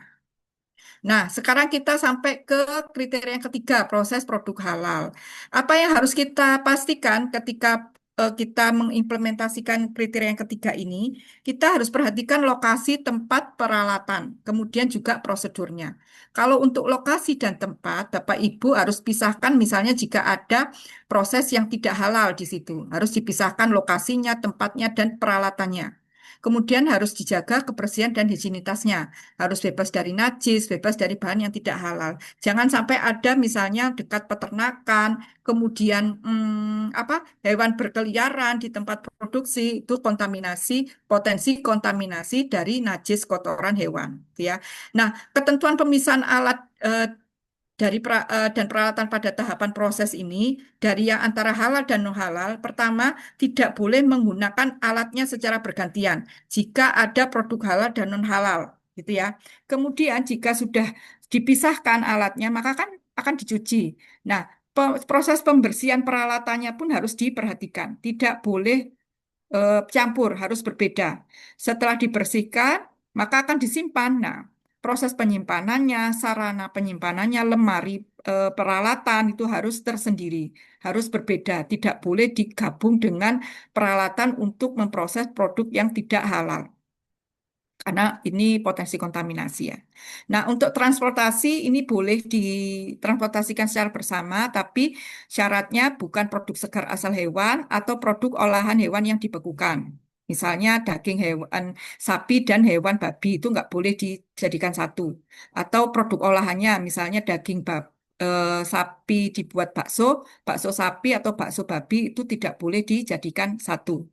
Nah, sekarang kita sampai ke kriteria yang ketiga, proses produk halal. Apa yang harus kita pastikan ketika kita mengimplementasikan kriteria yang ketiga ini? Kita harus perhatikan lokasi tempat peralatan, kemudian juga prosedurnya. Kalau untuk lokasi dan tempat, Bapak Ibu harus pisahkan misalnya jika ada proses yang tidak halal di situ. Harus dipisahkan lokasinya, tempatnya, dan peralatannya. Kemudian harus dijaga kebersihan dan higienitasnya, harus bebas dari najis, bebas dari bahan yang tidak halal. Jangan sampai ada misalnya dekat peternakan, kemudian hewan berkeliaran di tempat produksi itu potensi kontaminasi dari najis kotoran hewan, gitu ya. Nah, ketentuan pemisahan alat dan peralatan pada tahapan proses ini dari yang antara halal dan non halal. Pertama, tidak boleh menggunakan alatnya secara bergantian jika ada produk halal dan non halal, gitu ya. Kemudian jika sudah dipisahkan alatnya, maka kan akan dicuci. Nah, proses pembersihan peralatannya pun harus diperhatikan. Tidak boleh campur, harus berbeda. Setelah dibersihkan, maka akan disimpan. Nah, proses penyimpanannya, sarana penyimpanannya, lemari peralatan itu harus tersendiri, harus berbeda. Tidak boleh digabung dengan peralatan untuk memproses produk yang tidak halal. Karena ini potensi kontaminasi ya. Nah, untuk transportasi ini boleh ditransportasikan secara bersama, tapi syaratnya bukan produk segar asal hewan atau produk olahan hewan yang dibekukan. Misalnya daging hewan sapi dan hewan babi itu nggak boleh dijadikan satu. Atau produk olahannya, misalnya daging sapi dibuat bakso, bakso sapi atau bakso babi itu tidak boleh dijadikan satu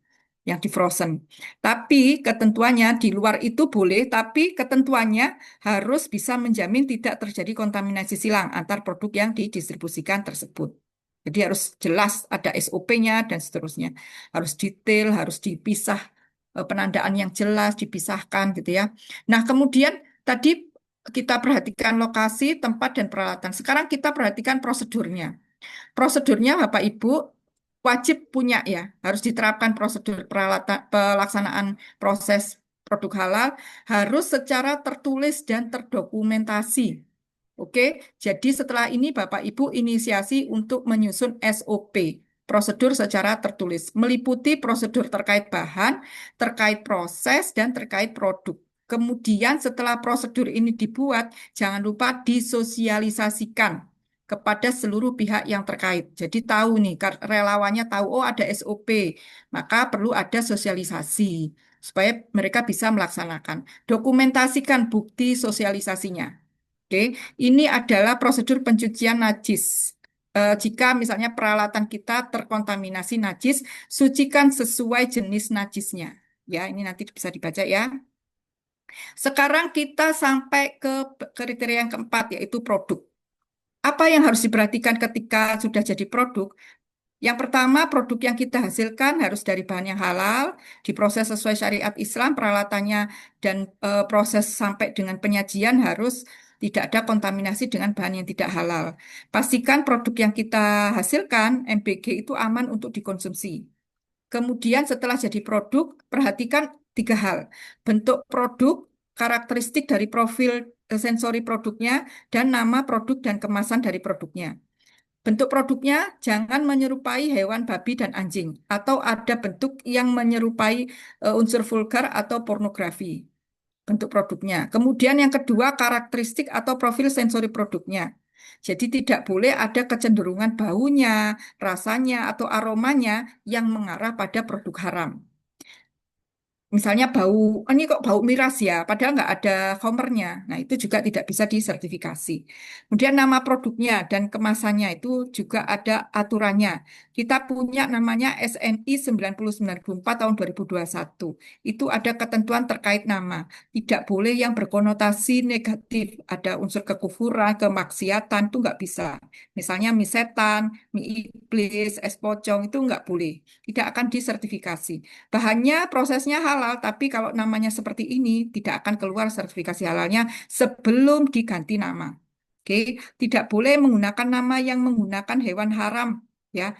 yang di frozen. Tapi ketentuannya di luar itu boleh, tapi ketentuannya harus bisa menjamin tidak terjadi kontaminasi silang antar produk yang didistribusikan tersebut. Jadi harus jelas ada SOP-nya dan seterusnya. Harus detail, harus dipisah, penandaan yang jelas, dipisahkan gitu ya. Nah, kemudian tadi kita perhatikan lokasi, tempat, dan peralatan. Sekarang kita perhatikan prosedurnya. Prosedurnya Bapak Ibu wajib punya ya, harus diterapkan prosedur peralatan pelaksanaan proses produk halal harus secara tertulis dan terdokumentasi. Oke, jadi setelah ini Bapak Ibu inisiasi untuk menyusun SOP, prosedur secara tertulis, meliputi prosedur terkait bahan, terkait proses, dan terkait produk. Kemudian setelah prosedur ini dibuat, jangan lupa disosialisasikan kepada seluruh pihak yang terkait. Jadi tahu nih, relawannya tahu, oh ada SOP, maka perlu ada sosialisasi supaya mereka bisa melaksanakan. Dokumentasikan bukti sosialisasinya. Oke, ini adalah prosedur pencucian najis. Jika misalnya peralatan kita terkontaminasi najis, sucikan sesuai jenis najisnya. Ya, ini nanti bisa dibaca ya. Sekarang kita sampai ke kriteria yang keempat, yaitu produk. Apa yang harus diperhatikan ketika sudah jadi produk? Yang pertama, produk yang kita hasilkan harus dari bahan yang halal, diproses sesuai syariat Islam, peralatannya dan proses sampai dengan penyajian harus tidak ada kontaminasi dengan bahan yang tidak halal. Pastikan produk yang kita hasilkan, MBG itu aman untuk dikonsumsi. Kemudian setelah jadi produk, perhatikan tiga hal. Bentuk produk, karakteristik dari profil sensori produknya, dan nama produk dan kemasan dari produknya. Bentuk produknya jangan menyerupai hewan babi dan anjing, atau ada bentuk yang menyerupai unsur vulgar atau pornografi. Bentuk produknya. Kemudian yang kedua, karakteristik atau profil sensori produknya. Jadi tidak boleh ada kecenderungan baunya, rasanya, atau aromanya yang mengarah pada produk haram. Misalnya bau, "Oh, ini kok bau miras ya, padahal nggak ada homernya." Nah, itu juga tidak bisa disertifikasi. Kemudian nama produknya dan kemasannya itu juga ada aturannya. Kita punya namanya SNI 9094 tahun 2021. Itu ada ketentuan terkait nama. Tidak boleh yang berkonotasi negatif, ada unsur kekufuran, kemaksiatan, itu nggak bisa. Misalnya mie setan, mie iblis, es pocong, itu nggak boleh. Tidak akan disertifikasi. Bahannya, prosesnya halal, tapi kalau namanya seperti ini, tidak akan keluar sertifikasi halalnya sebelum diganti nama. Oke, tidak boleh menggunakan nama yang menggunakan hewan haram, ya,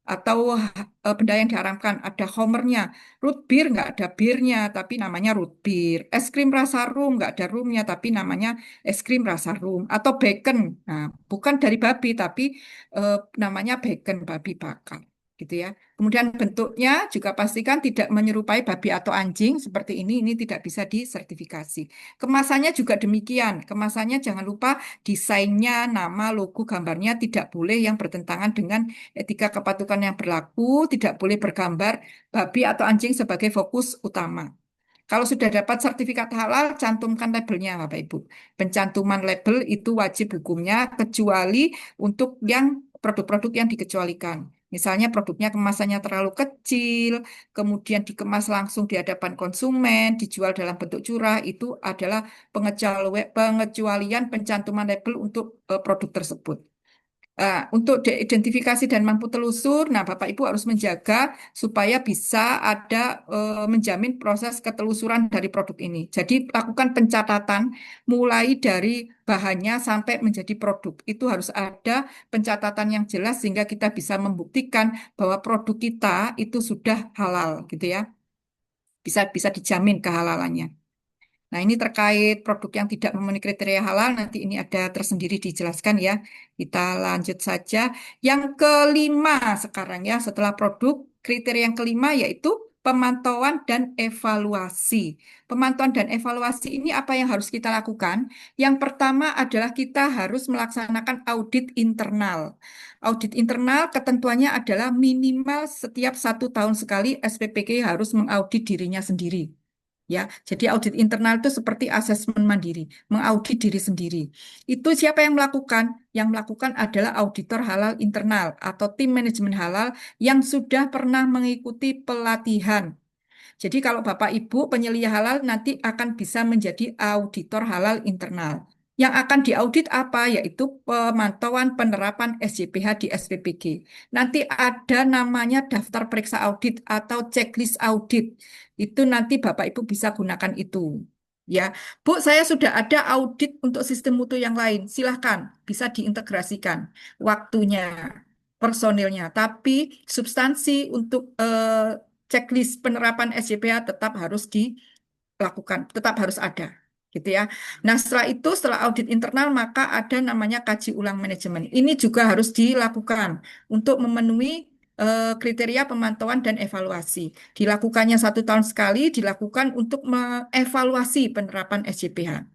atau benda yang diharamkan. Ada homernya, root beer nggak ada birnya, tapi namanya root beer. Es krim rasa rum nggak ada rumnya, tapi namanya es krim rasa rum. Atau bacon, nah bukan dari babi, tapi eh, namanya bacon babi bakar, gitu ya. Kemudian bentuknya juga pastikan tidak menyerupai babi atau anjing seperti ini tidak bisa disertifikasi. Kemasannya juga demikian. Kemasannya jangan lupa desainnya, nama, logo, gambarnya tidak boleh yang bertentangan dengan etika kepatuhan yang berlaku, tidak boleh bergambar babi atau anjing sebagai fokus utama. Kalau sudah dapat sertifikat halal, cantumkan labelnya, Bapak Ibu. Pencantuman label itu wajib hukumnya, kecuali untuk yang produk-produk yang dikecualikan. Misalnya produknya kemasannya terlalu kecil, kemudian dikemas langsung di hadapan konsumen, dijual dalam bentuk curah, itu adalah pengecualian pencantuman label untuk produk tersebut. Untuk identifikasi dan mampu telusur, nah Bapak Ibu harus menjaga supaya bisa ada menjamin proses ketelusuran dari produk ini. Jadi lakukan pencatatan mulai dari bahannya sampai menjadi produk. Itu harus ada pencatatan yang jelas sehingga kita bisa membuktikan bahwa produk kita itu sudah halal gitu ya. Bisa bisa dijamin kehalalannya. Nah, ini terkait produk yang tidak memenuhi kriteria halal, nanti ini ada tersendiri dijelaskan ya. Kita lanjut saja. Yang kelima sekarang ya, setelah produk, kriteria yang kelima yaitu pemantauan dan evaluasi. Pemantauan dan evaluasi ini apa yang harus kita lakukan? Yang pertama adalah kita harus melaksanakan audit internal. Audit internal ketentuannya adalah minimal setiap 1 tahun sekali SPPK harus mengaudit dirinya sendiri. Ya, jadi audit internal itu seperti asesmen mandiri, mengaudit diri sendiri. Itu siapa yang melakukan? Yang melakukan adalah auditor halal internal atau tim manajemen halal yang sudah pernah mengikuti pelatihan. Jadi kalau Bapak Ibu penyelia halal nanti akan bisa menjadi auditor halal internal. Yang akan diaudit apa? Yaitu pemantauan penerapan SJPH di SPPG. Nanti ada namanya daftar periksa audit atau checklist audit. Itu nanti Bapak Ibu bisa gunakan itu. Ya, Bu, saya sudah ada audit untuk sistem mutu yang lain. Silahkan, bisa diintegrasikan waktunya, personilnya. Tapi substansi untuk checklist penerapan SJPH tetap harus dilakukan, tetap harus ada, gitu ya. Nah, setelah itu, setelah audit internal, maka ada namanya kaji ulang manajemen. Ini juga harus dilakukan untuk memenuhi kriteria pemantauan dan evaluasi. Dilakukannya 1 tahun sekali, dilakukan untuk mengevaluasi penerapan SJPH.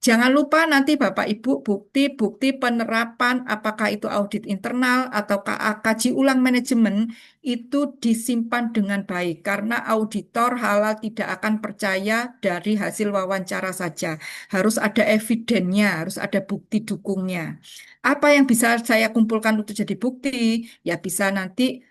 Jangan lupa nanti Bapak Ibu bukti-bukti penerapan apakah itu audit internal atau kaji ulang manajemen itu disimpan dengan baik karena auditor halal tidak akan percaya dari hasil wawancara saja. Harus ada evidennya, harus ada bukti dukungnya. Apa yang bisa saya kumpulkan untuk jadi bukti? Ya bisa nanti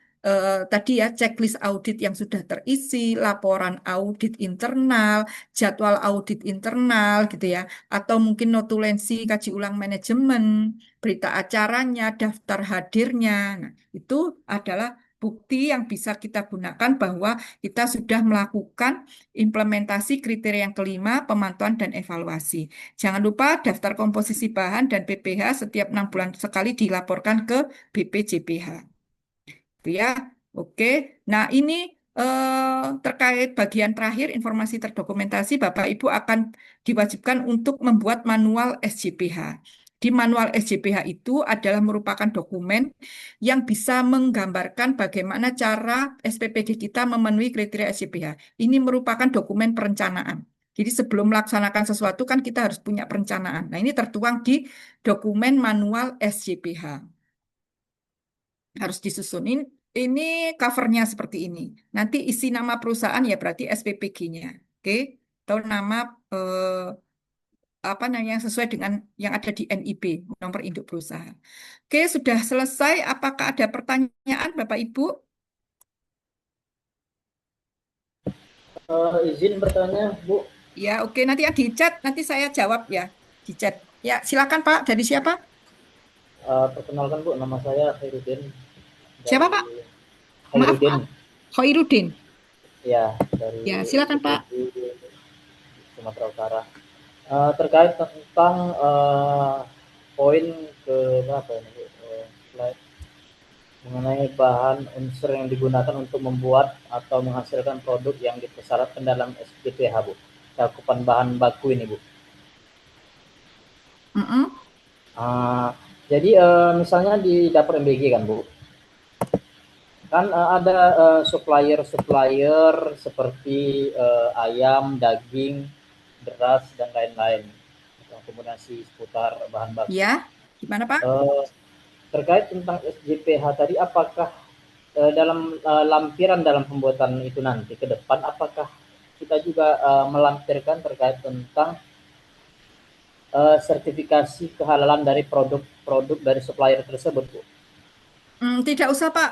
tadi ya checklist audit yang sudah terisi, laporan audit internal, jadwal audit internal gitu ya atau mungkin notulensi kaji ulang manajemen, berita acaranya, daftar hadirnya. Nah, itu adalah bukti yang bisa kita gunakan bahwa kita sudah melakukan implementasi kriteria yang kelima, pemantauan dan evaluasi. Jangan lupa daftar komposisi bahan dan PPH setiap 6 bulan sekali dilaporkan ke BPJPH. Itu ya. Oke. Nah, ini terkait bagian terakhir informasi terdokumentasi, Bapak Ibu akan diwajibkan untuk membuat manual SJPH. Di manual SJPH itu adalah merupakan dokumen yang bisa menggambarkan bagaimana cara SPPD kita memenuhi kriteria SJPH. Ini merupakan dokumen perencanaan. Jadi sebelum melaksanakan sesuatu kan kita harus punya perencanaan. Nah, ini tertuang di dokumen manual SJPH. Harus disusunin. Ini covernya seperti ini. Nanti isi nama perusahaan ya berarti SPPG-nya. Oke. Atau nama apa namanya yang sesuai dengan yang ada di NIB, nomor induk perusahaan. Oke, sudah selesai. Apakah ada pertanyaan Bapak Ibu? Izin bertanya, Bu. Ya, oke. Nanti yang di chat, nanti saya jawab ya. Di chat. Ya, silakan Pak. Dari siapa? Perkenalkan Bu, nama saya Khairuddin. Siapa Pak? Maaf Khairuddin. Pak. Khairuddin. Ya, dari Ya, silakan Pak. Sumatera Utara. Terkait tentang poin ke berapa ini Bu? Slide mengenai bahan unsur yang digunakan untuk membuat atau menghasilkan produk yang dipersyaratkan dalam SJPH Bu. Cakupan bahan baku ini Bu. Jadi misalnya di dapur MBG kan Bu, kan ada supplier seperti ayam, daging, beras dan lain-lain, kombinasi seputar bahan baku. Ya, gimana Pak? Terkait tentang SJPH tadi, apakah dalam lampiran dalam pembuatan itu nanti ke depan, apakah kita juga melampirkan terkait tentang sertifikasi kehalalan dari produk-produk dari supplier tersebut, Bu? Tidak usah Pak.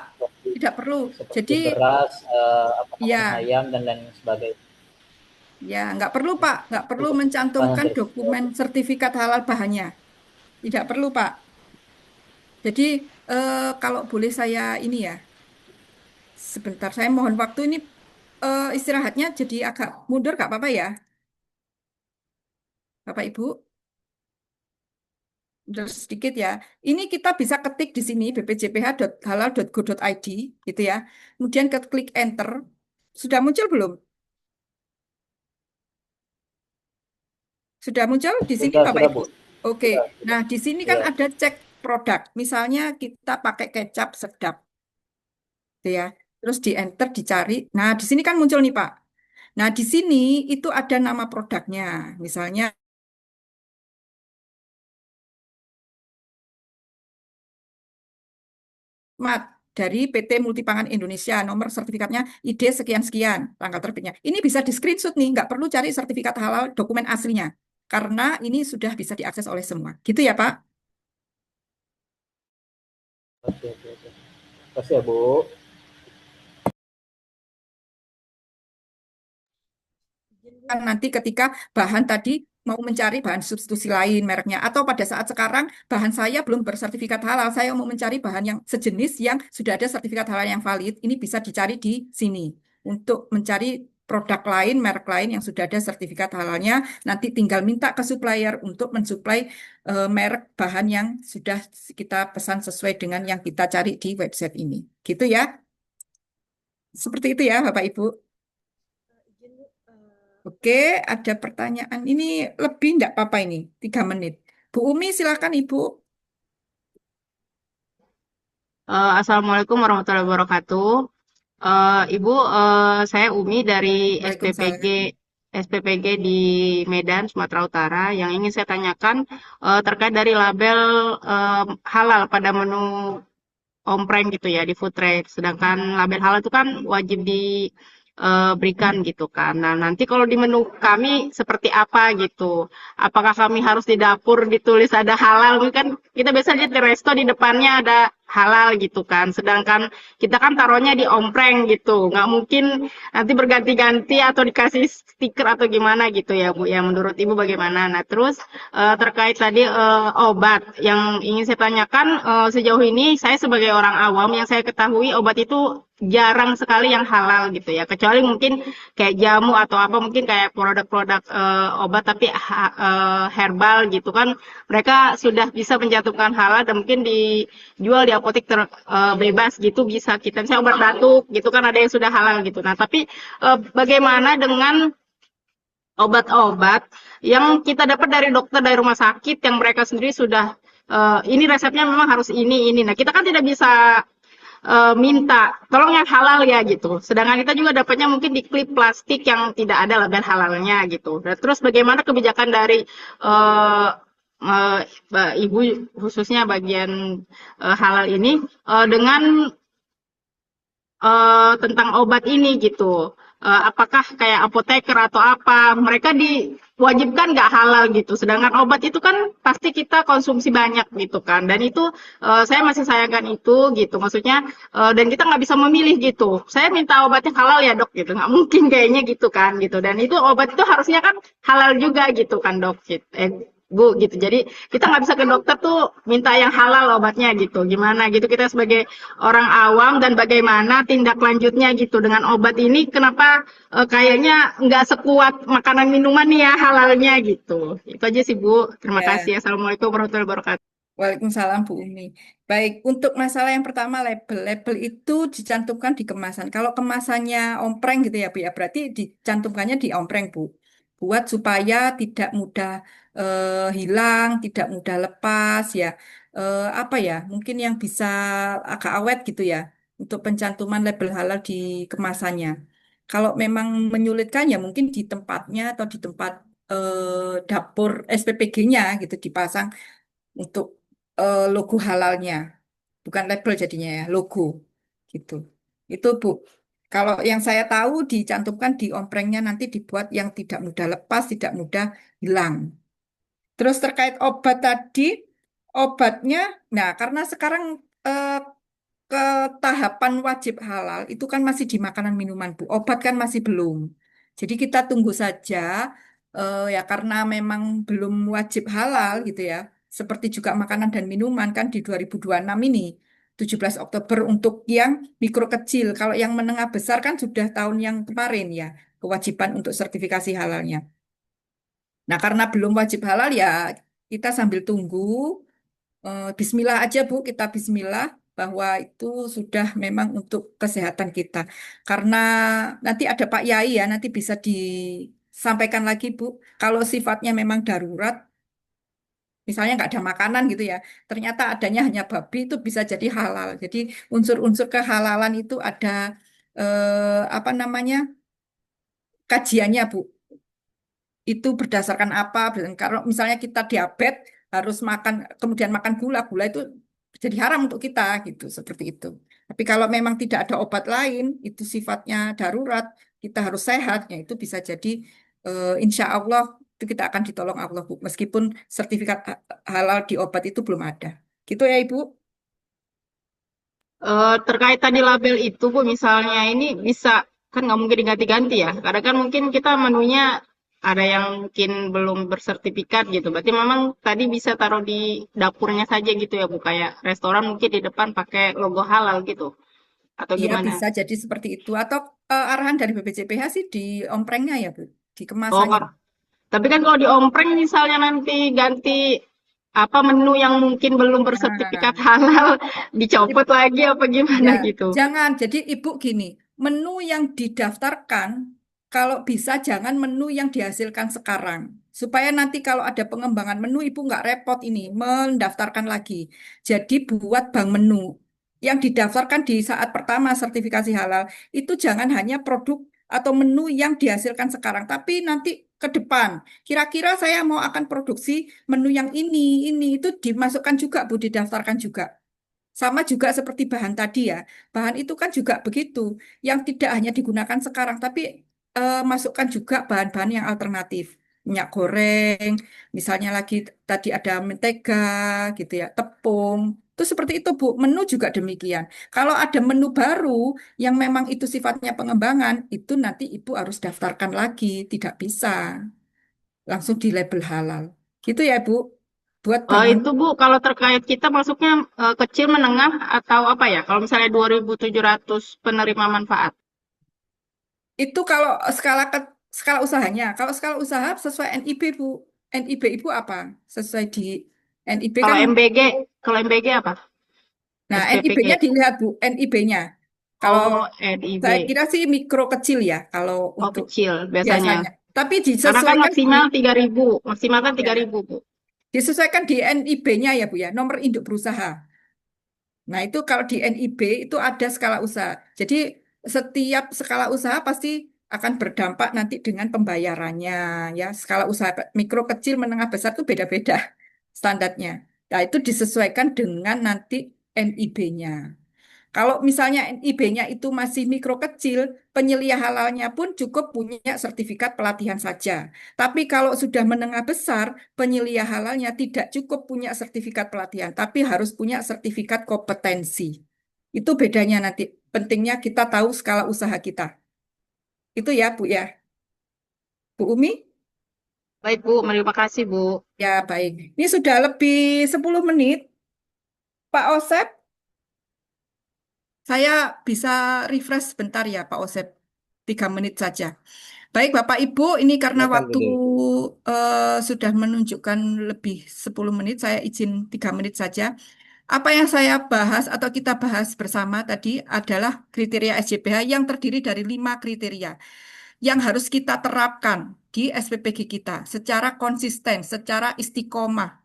tidak perlu. seperti Jadi beras, apa namanya, ya, ayam dan lain sebagainya. ya nggak perlu Pak, nggak Itu perlu bahan mencantumkan dari dokumen sertifikat halal bahannya. Tidak perlu Pak. Jadi kalau boleh saya ini ya, sebentar saya mohon waktu ini istirahatnya jadi agak mundur nggak apa-apa ya, Bapak Ibu. Mundur sedikit ya. Ini kita bisa ketik di sini bpjph.halal.go.id gitu ya. Kemudian klik enter. Sudah muncul belum? Sudah muncul di sini Bapak sudah Ibu. Bu, Oke. sudah. Nah, di sini kan Iya. ada cek produk. Misalnya kita pakai kecap sedap gitu ya. Terus di enter dicari. Nah, di sini kan muncul nih Pak. Nah, di sini itu ada nama produknya. Misalnya Mat dari PT Multipangan Indonesia, nomor sertifikatnya ID sekian-sekian, tanggal terbitnya. Ini bisa di screenshot nih, nggak perlu cari sertifikat halal dokumen aslinya. Karena ini sudah bisa diakses oleh semua. Gitu ya Pak? Oke, oke, oke. Terima kasih ya Bu. Kan nanti ketika bahan tadi mau mencari bahan substitusi lain mereknya atau pada saat sekarang bahan saya belum bersertifikat halal, saya mau mencari bahan yang sejenis yang sudah ada sertifikat halal yang valid, ini bisa dicari di sini untuk mencari produk lain, merek lain yang sudah ada sertifikat halalnya, nanti tinggal minta ke supplier untuk mensuplai merek bahan yang sudah kita pesan sesuai dengan yang kita cari di website ini. Gitu ya. Seperti itu ya, Bapak Ibu. Oke, ada pertanyaan. Ini lebih enggak apa-apa ini, 3 menit. Bu Umi, silakan Ibu. Assalamualaikum warahmatullahi wabarakatuh. Ibu, saya Umi dari Waalaikumsalam. SPPG di Medan, Sumatera Utara. Yang ingin saya tanyakan terkait dari label halal pada menu ompreng gitu ya di food trade. Sedangkan label halal itu kan wajib diberikan gitu kan. Nah, nanti kalau di menu kami seperti apa gitu? Apakah kami harus di dapur ditulis ada halal? Mungkin kan kita biasa lihat di resto di depannya ada halal gitu kan. Sedangkan kita kan taruhnya di ompreng gitu. Nggak mungkin nanti berganti-ganti atau dikasih stiker atau gimana gitu ya Bu. Ya menurut Ibu bagaimana? Nah, terus terkait tadi obat yang ingin saya tanyakan sejauh ini saya sebagai orang awam yang saya ketahui obat itu jarang sekali yang halal gitu ya kecuali mungkin kayak jamu atau apa mungkin kayak produk-produk obat tapi herbal gitu kan mereka sudah bisa mencantumkan halal dan mungkin dijual di apotek bebas gitu bisa kita misalnya obat batuk gitu kan ada yang sudah halal gitu nah tapi bagaimana dengan obat-obat yang kita dapat dari dokter dari rumah sakit yang mereka sendiri sudah ini resepnya memang harus ini. Nah, kita kan tidak bisa minta tolong yang halal ya gitu. Sedangkan kita juga dapatnya mungkin di klip plastik yang tidak ada label halalnya gitu. Dan terus bagaimana kebijakan dari uh, uh, ibu khususnya bagian halal ini dengan tentang obat ini gitu. Apakah kayak apoteker atau apa, mereka diwajibkan nggak halal gitu. Sedangkan obat itu kan pasti kita konsumsi banyak gitu kan. Dan itu saya masih sayangkan itu gitu. Maksudnya dan kita nggak bisa memilih gitu. Saya minta obatnya halal ya dok gitu. Nggak mungkin kayaknya gitu kan gitu. Dan itu obat itu harusnya kan halal juga gitu kan dok. Gitu. Bu gitu. Jadi kita nggak bisa ke dokter tuh minta yang halal obatnya gitu. Gimana gitu kita sebagai orang awam dan bagaimana tindak lanjutnya gitu dengan obat ini kenapa kayaknya nggak sekuat makanan minuman nih ya halalnya gitu. Itu aja sih Bu. Terima Ya, kasih. Assalamualaikum warahmatullahi wabarakatuh. Waalaikumsalam Bu Umi. Baik, untuk masalah yang pertama label. Label itu dicantumkan di kemasan. Kalau kemasannya ompreng gitu ya Bu ya, berarti dicantumkannya di ompreng Bu. Buat supaya tidak mudah hilang, tidak mudah lepas ya. Apa ya, mungkin yang bisa agak awet gitu ya, untuk pencantuman label halal di kemasannya. Kalau memang menyulitkan ya mungkin di tempatnya atau di tempat dapur SPPG-nya gitu dipasang untuk logo halalnya, bukan label jadinya ya, logo gitu. Itu Bu. Kalau yang saya tahu dicantumkan di omprengnya nanti dibuat yang tidak mudah lepas, tidak mudah hilang. Terus terkait obat tadi, obatnya, nah karena sekarang eh, ke tahapan wajib halal itu kan masih di makanan minuman, Bu. Obat kan masih belum. Jadi kita tunggu saja ya karena memang belum wajib halal gitu ya. Seperti juga makanan dan minuman kan di 2026 ini 17 Oktober untuk yang mikro kecil. Kalau yang menengah besar kan sudah tahun yang kemarin ya kewajiban untuk sertifikasi halalnya. Nah, karena belum wajib halal ya kita sambil tunggu. Bismillah aja Bu, kita Bismillah bahwa itu sudah memang untuk kesehatan kita. Karena nanti ada Pak Yai ya, nanti bisa disampaikan lagi Bu. Kalau sifatnya memang darurat, misalnya nggak ada makanan gitu ya, ternyata adanya hanya babi itu bisa jadi halal. Jadi unsur-unsur kehalalan itu ada apa namanya kajiannya Bu. Itu berdasarkan apa? Kalau misalnya kita diabetes harus makan kemudian makan gula, gula itu jadi haram untuk kita gitu seperti itu. Tapi kalau memang tidak ada obat lain, itu sifatnya darurat, kita harus sehat, ya itu bisa jadi insya Allah itu kita akan ditolong Allah Bu. Meskipun sertifikat halal di obat itu belum ada. Gitu ya Ibu. Terkait tadi label itu, Bu, misalnya ini bisa kan nggak mungkin diganti-ganti ya. Kadang kan mungkin kita menunya ada yang mungkin belum bersertifikat gitu. Berarti memang tadi bisa taruh di dapurnya saja gitu ya, Bu. Kayak restoran mungkin di depan pakai logo halal gitu. Atau Iya gimana? bisa jadi seperti itu. Atau arahan dari BPJPH sih di omprengnya ya Bu, di Oh, kemasannya. tapi kan kalau di ompreng misalnya nanti ganti apa menu yang mungkin belum bersertifikat Nah, halal dicopot lagi apa ya, gimana gitu. jangan. Jadi ibu gini, menu yang didaftarkan, kalau bisa jangan menu yang dihasilkan sekarang. Supaya nanti kalau ada pengembangan menu, ibu nggak repot ini, mendaftarkan lagi. Jadi buat bank menu. Yang didaftarkan di saat pertama sertifikasi halal, itu jangan hanya produk atau menu yang dihasilkan sekarang, tapi nanti ke depan. Kira-kira saya mau akan produksi menu yang ini, itu dimasukkan juga, Bu, didaftarkan juga. Sama juga seperti bahan tadi ya. Bahan itu kan juga begitu. Yang tidak hanya digunakan sekarang, tapi masukkan juga bahan-bahan yang alternatif. Minyak goreng, misalnya lagi tadi ada mentega gitu ya, tepung. Itu seperti itu Bu. Menu juga demikian. Kalau ada menu baru yang memang itu sifatnya pengembangan, itu nanti Ibu harus daftarkan lagi. Tidak bisa. Langsung di label halal. Gitu ya Bu. Buat bank menu. Itu Bu, kalau terkait kita masuknya kecil, menengah, atau apa ya? Kalau misalnya 2.700 penerima manfaat. Itu kalau skala usahanya. Kalau skala usaha sesuai NIB, Bu. NIB Ibu apa? Sesuai di NIB Kalau kan. MBG, kalau MBG apa? Nah, NIB-nya SPPG. dilihat, Bu. NIB-nya. Kalau Oh, NIB. saya kira sih mikro kecil ya kalau Oh, untuk kecil biasanya. biasanya. Tapi Karena kan disesuaikan maksimal 3.000, maksimal kan ya, 3.000, Bu. disesuaikan di NIB-nya ya, Bu ya. Nomor induk berusaha. Nah, itu kalau di NIB itu ada skala usaha. Jadi setiap skala usaha pasti akan berdampak nanti dengan pembayarannya ya. Skala usaha mikro, kecil, menengah, besar itu beda-beda standarnya. Nah, itu disesuaikan dengan nanti NIB-nya. Kalau misalnya NIB-nya itu masih mikro kecil, penyelia halalnya pun cukup punya sertifikat pelatihan saja. Tapi kalau sudah menengah besar, penyelia halalnya tidak cukup punya sertifikat pelatihan, tapi harus punya sertifikat kompetensi. Itu bedanya nanti. Pentingnya kita tahu skala usaha kita. Itu ya, Bu ya. Bu Umi? Baik, Bu. Terima kasih, Bu. Ya, baik. Ini sudah lebih 10 menit. Pak Osep, saya bisa refresh sebentar ya, Pak Osep. 3 menit saja. Baik, Bapak Ibu, ini karena Silakan waktu Bude. sudah menunjukkan lebih 10 menit, saya izin 3 menit saja. Apa yang saya bahas atau kita bahas bersama tadi adalah kriteria SJPH yang terdiri dari 5 kriteria yang harus kita terapkan di SPPG kita secara konsisten, secara istiqomah,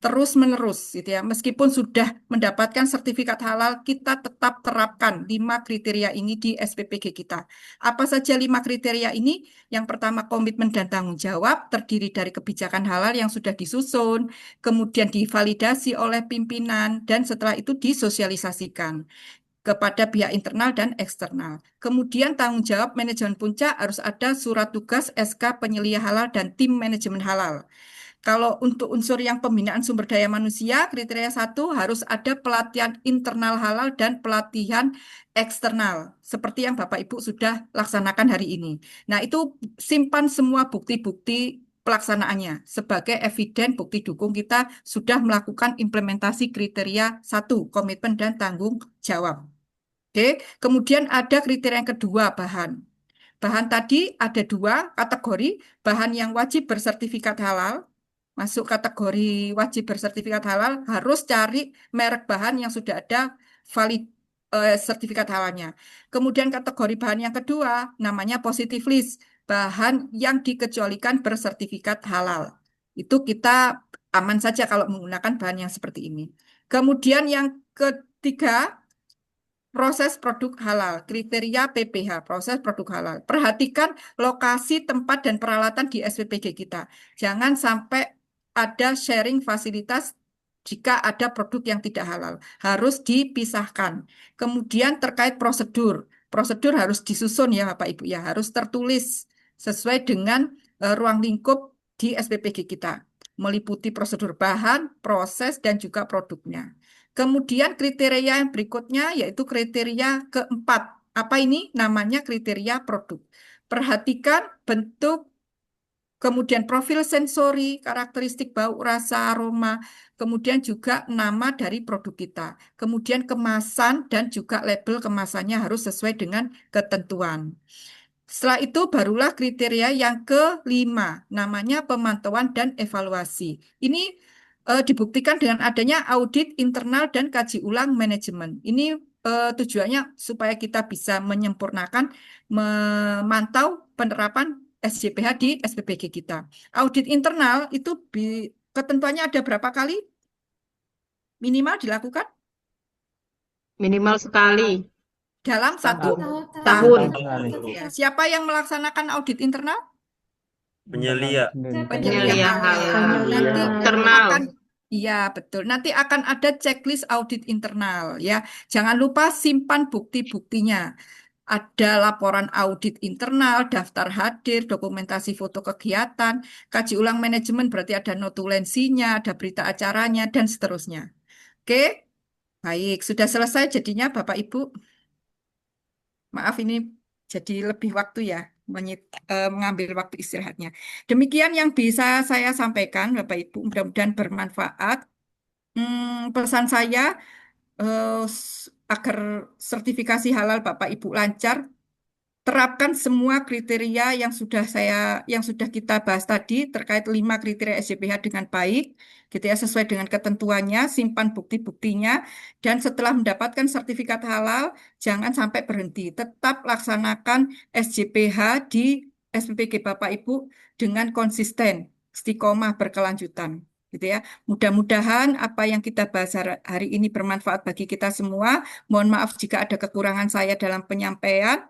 terus-menerus gitu ya. Meskipun sudah mendapatkan sertifikat halal, kita tetap terapkan 5 kriteria ini di SPPG kita. Apa saja 5 kriteria ini? Yang pertama, komitmen dan tanggung jawab terdiri dari kebijakan halal yang sudah disusun, kemudian divalidasi oleh pimpinan, dan setelah itu disosialisasikan kepada pihak internal dan eksternal. Kemudian tanggung jawab manajemen puncak harus ada surat tugas SK penyelia halal dan tim manajemen halal. Kalau untuk unsur yang pembinaan sumber daya manusia, kriteria 1 harus ada pelatihan internal halal dan pelatihan eksternal, seperti yang Bapak Ibu sudah laksanakan hari ini. Nah, itu simpan semua bukti-bukti pelaksanaannya sebagai eviden bukti dukung kita sudah melakukan implementasi kriteria 1, komitmen dan tanggung jawab. Oke, kemudian ada kriteria yang kedua, bahan. Bahan tadi ada 2 kategori, bahan yang wajib bersertifikat halal, masuk kategori wajib bersertifikat halal, harus cari merek bahan yang sudah ada valid sertifikat halalnya. Kemudian kategori bahan yang kedua, namanya positive list, bahan yang dikecualikan bersertifikat halal. Itu kita aman saja kalau menggunakan bahan yang seperti ini. Kemudian yang ketiga, proses produk halal, kriteria PPH, proses produk halal. Perhatikan lokasi, tempat, dan peralatan di SPPG kita. Jangan sampai ada sharing fasilitas jika ada produk yang tidak halal. Harus dipisahkan. Kemudian terkait prosedur. Prosedur harus disusun ya Bapak Ibu ya, harus tertulis sesuai dengan ruang lingkup di SPPG kita. Meliputi prosedur bahan, proses, dan juga produknya. Kemudian kriteria yang berikutnya yaitu kriteria keempat. Apa ini? Namanya kriteria produk. Perhatikan bentuk, kemudian profil sensori, karakteristik bau, rasa, aroma, kemudian juga nama dari produk kita. Kemudian kemasan dan juga label kemasannya harus sesuai dengan ketentuan. Setelah itu barulah kriteria yang kelima, namanya pemantauan dan evaluasi. Ini dibuktikan dengan adanya audit internal dan kaji ulang manajemen. Ini tujuannya supaya kita bisa menyempurnakan, memantau penerapan SJPH di SPPG kita. Audit internal itu ketentuannya ada berapa kali minimal dilakukan Minimal sekali dalam satu tahun. Ya, siapa yang melaksanakan audit internal? Penyelia. Penyelia halal Nanti internal. iya, betul. Nanti akan ada checklist audit internal ya. Jangan lupa simpan bukti-buktinya. Ada laporan audit internal, daftar hadir, dokumentasi foto kegiatan, kaji ulang manajemen berarti ada notulensinya, ada berita acaranya, dan seterusnya. Oke, baik. Sudah selesai jadinya Bapak Ibu. Maaf ini jadi lebih waktu ya mengambil waktu istirahatnya. Demikian yang bisa saya sampaikan Bapak Ibu, mudah-mudahan bermanfaat. Pesan saya agar sertifikasi halal Bapak Ibu lancar, terapkan semua kriteria yang sudah kita bahas tadi terkait 5 kriteria SJPH dengan baik, gitu ya, sesuai dengan ketentuannya, simpan bukti-buktinya, dan setelah mendapatkan sertifikat halal, jangan sampai berhenti, tetap laksanakan SJPH di SPPG Bapak Ibu dengan konsisten, istiqomah berkelanjutan. Gitu ya. Mudah-mudahan apa yang kita bahas hari ini bermanfaat bagi kita semua. Mohon maaf jika ada kekurangan saya dalam penyampaian.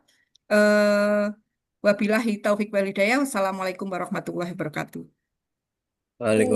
Wabillahi taufik wal hidayah. Wassalamualaikum warahmatullahi wabarakatuh. Waalaikumsalam.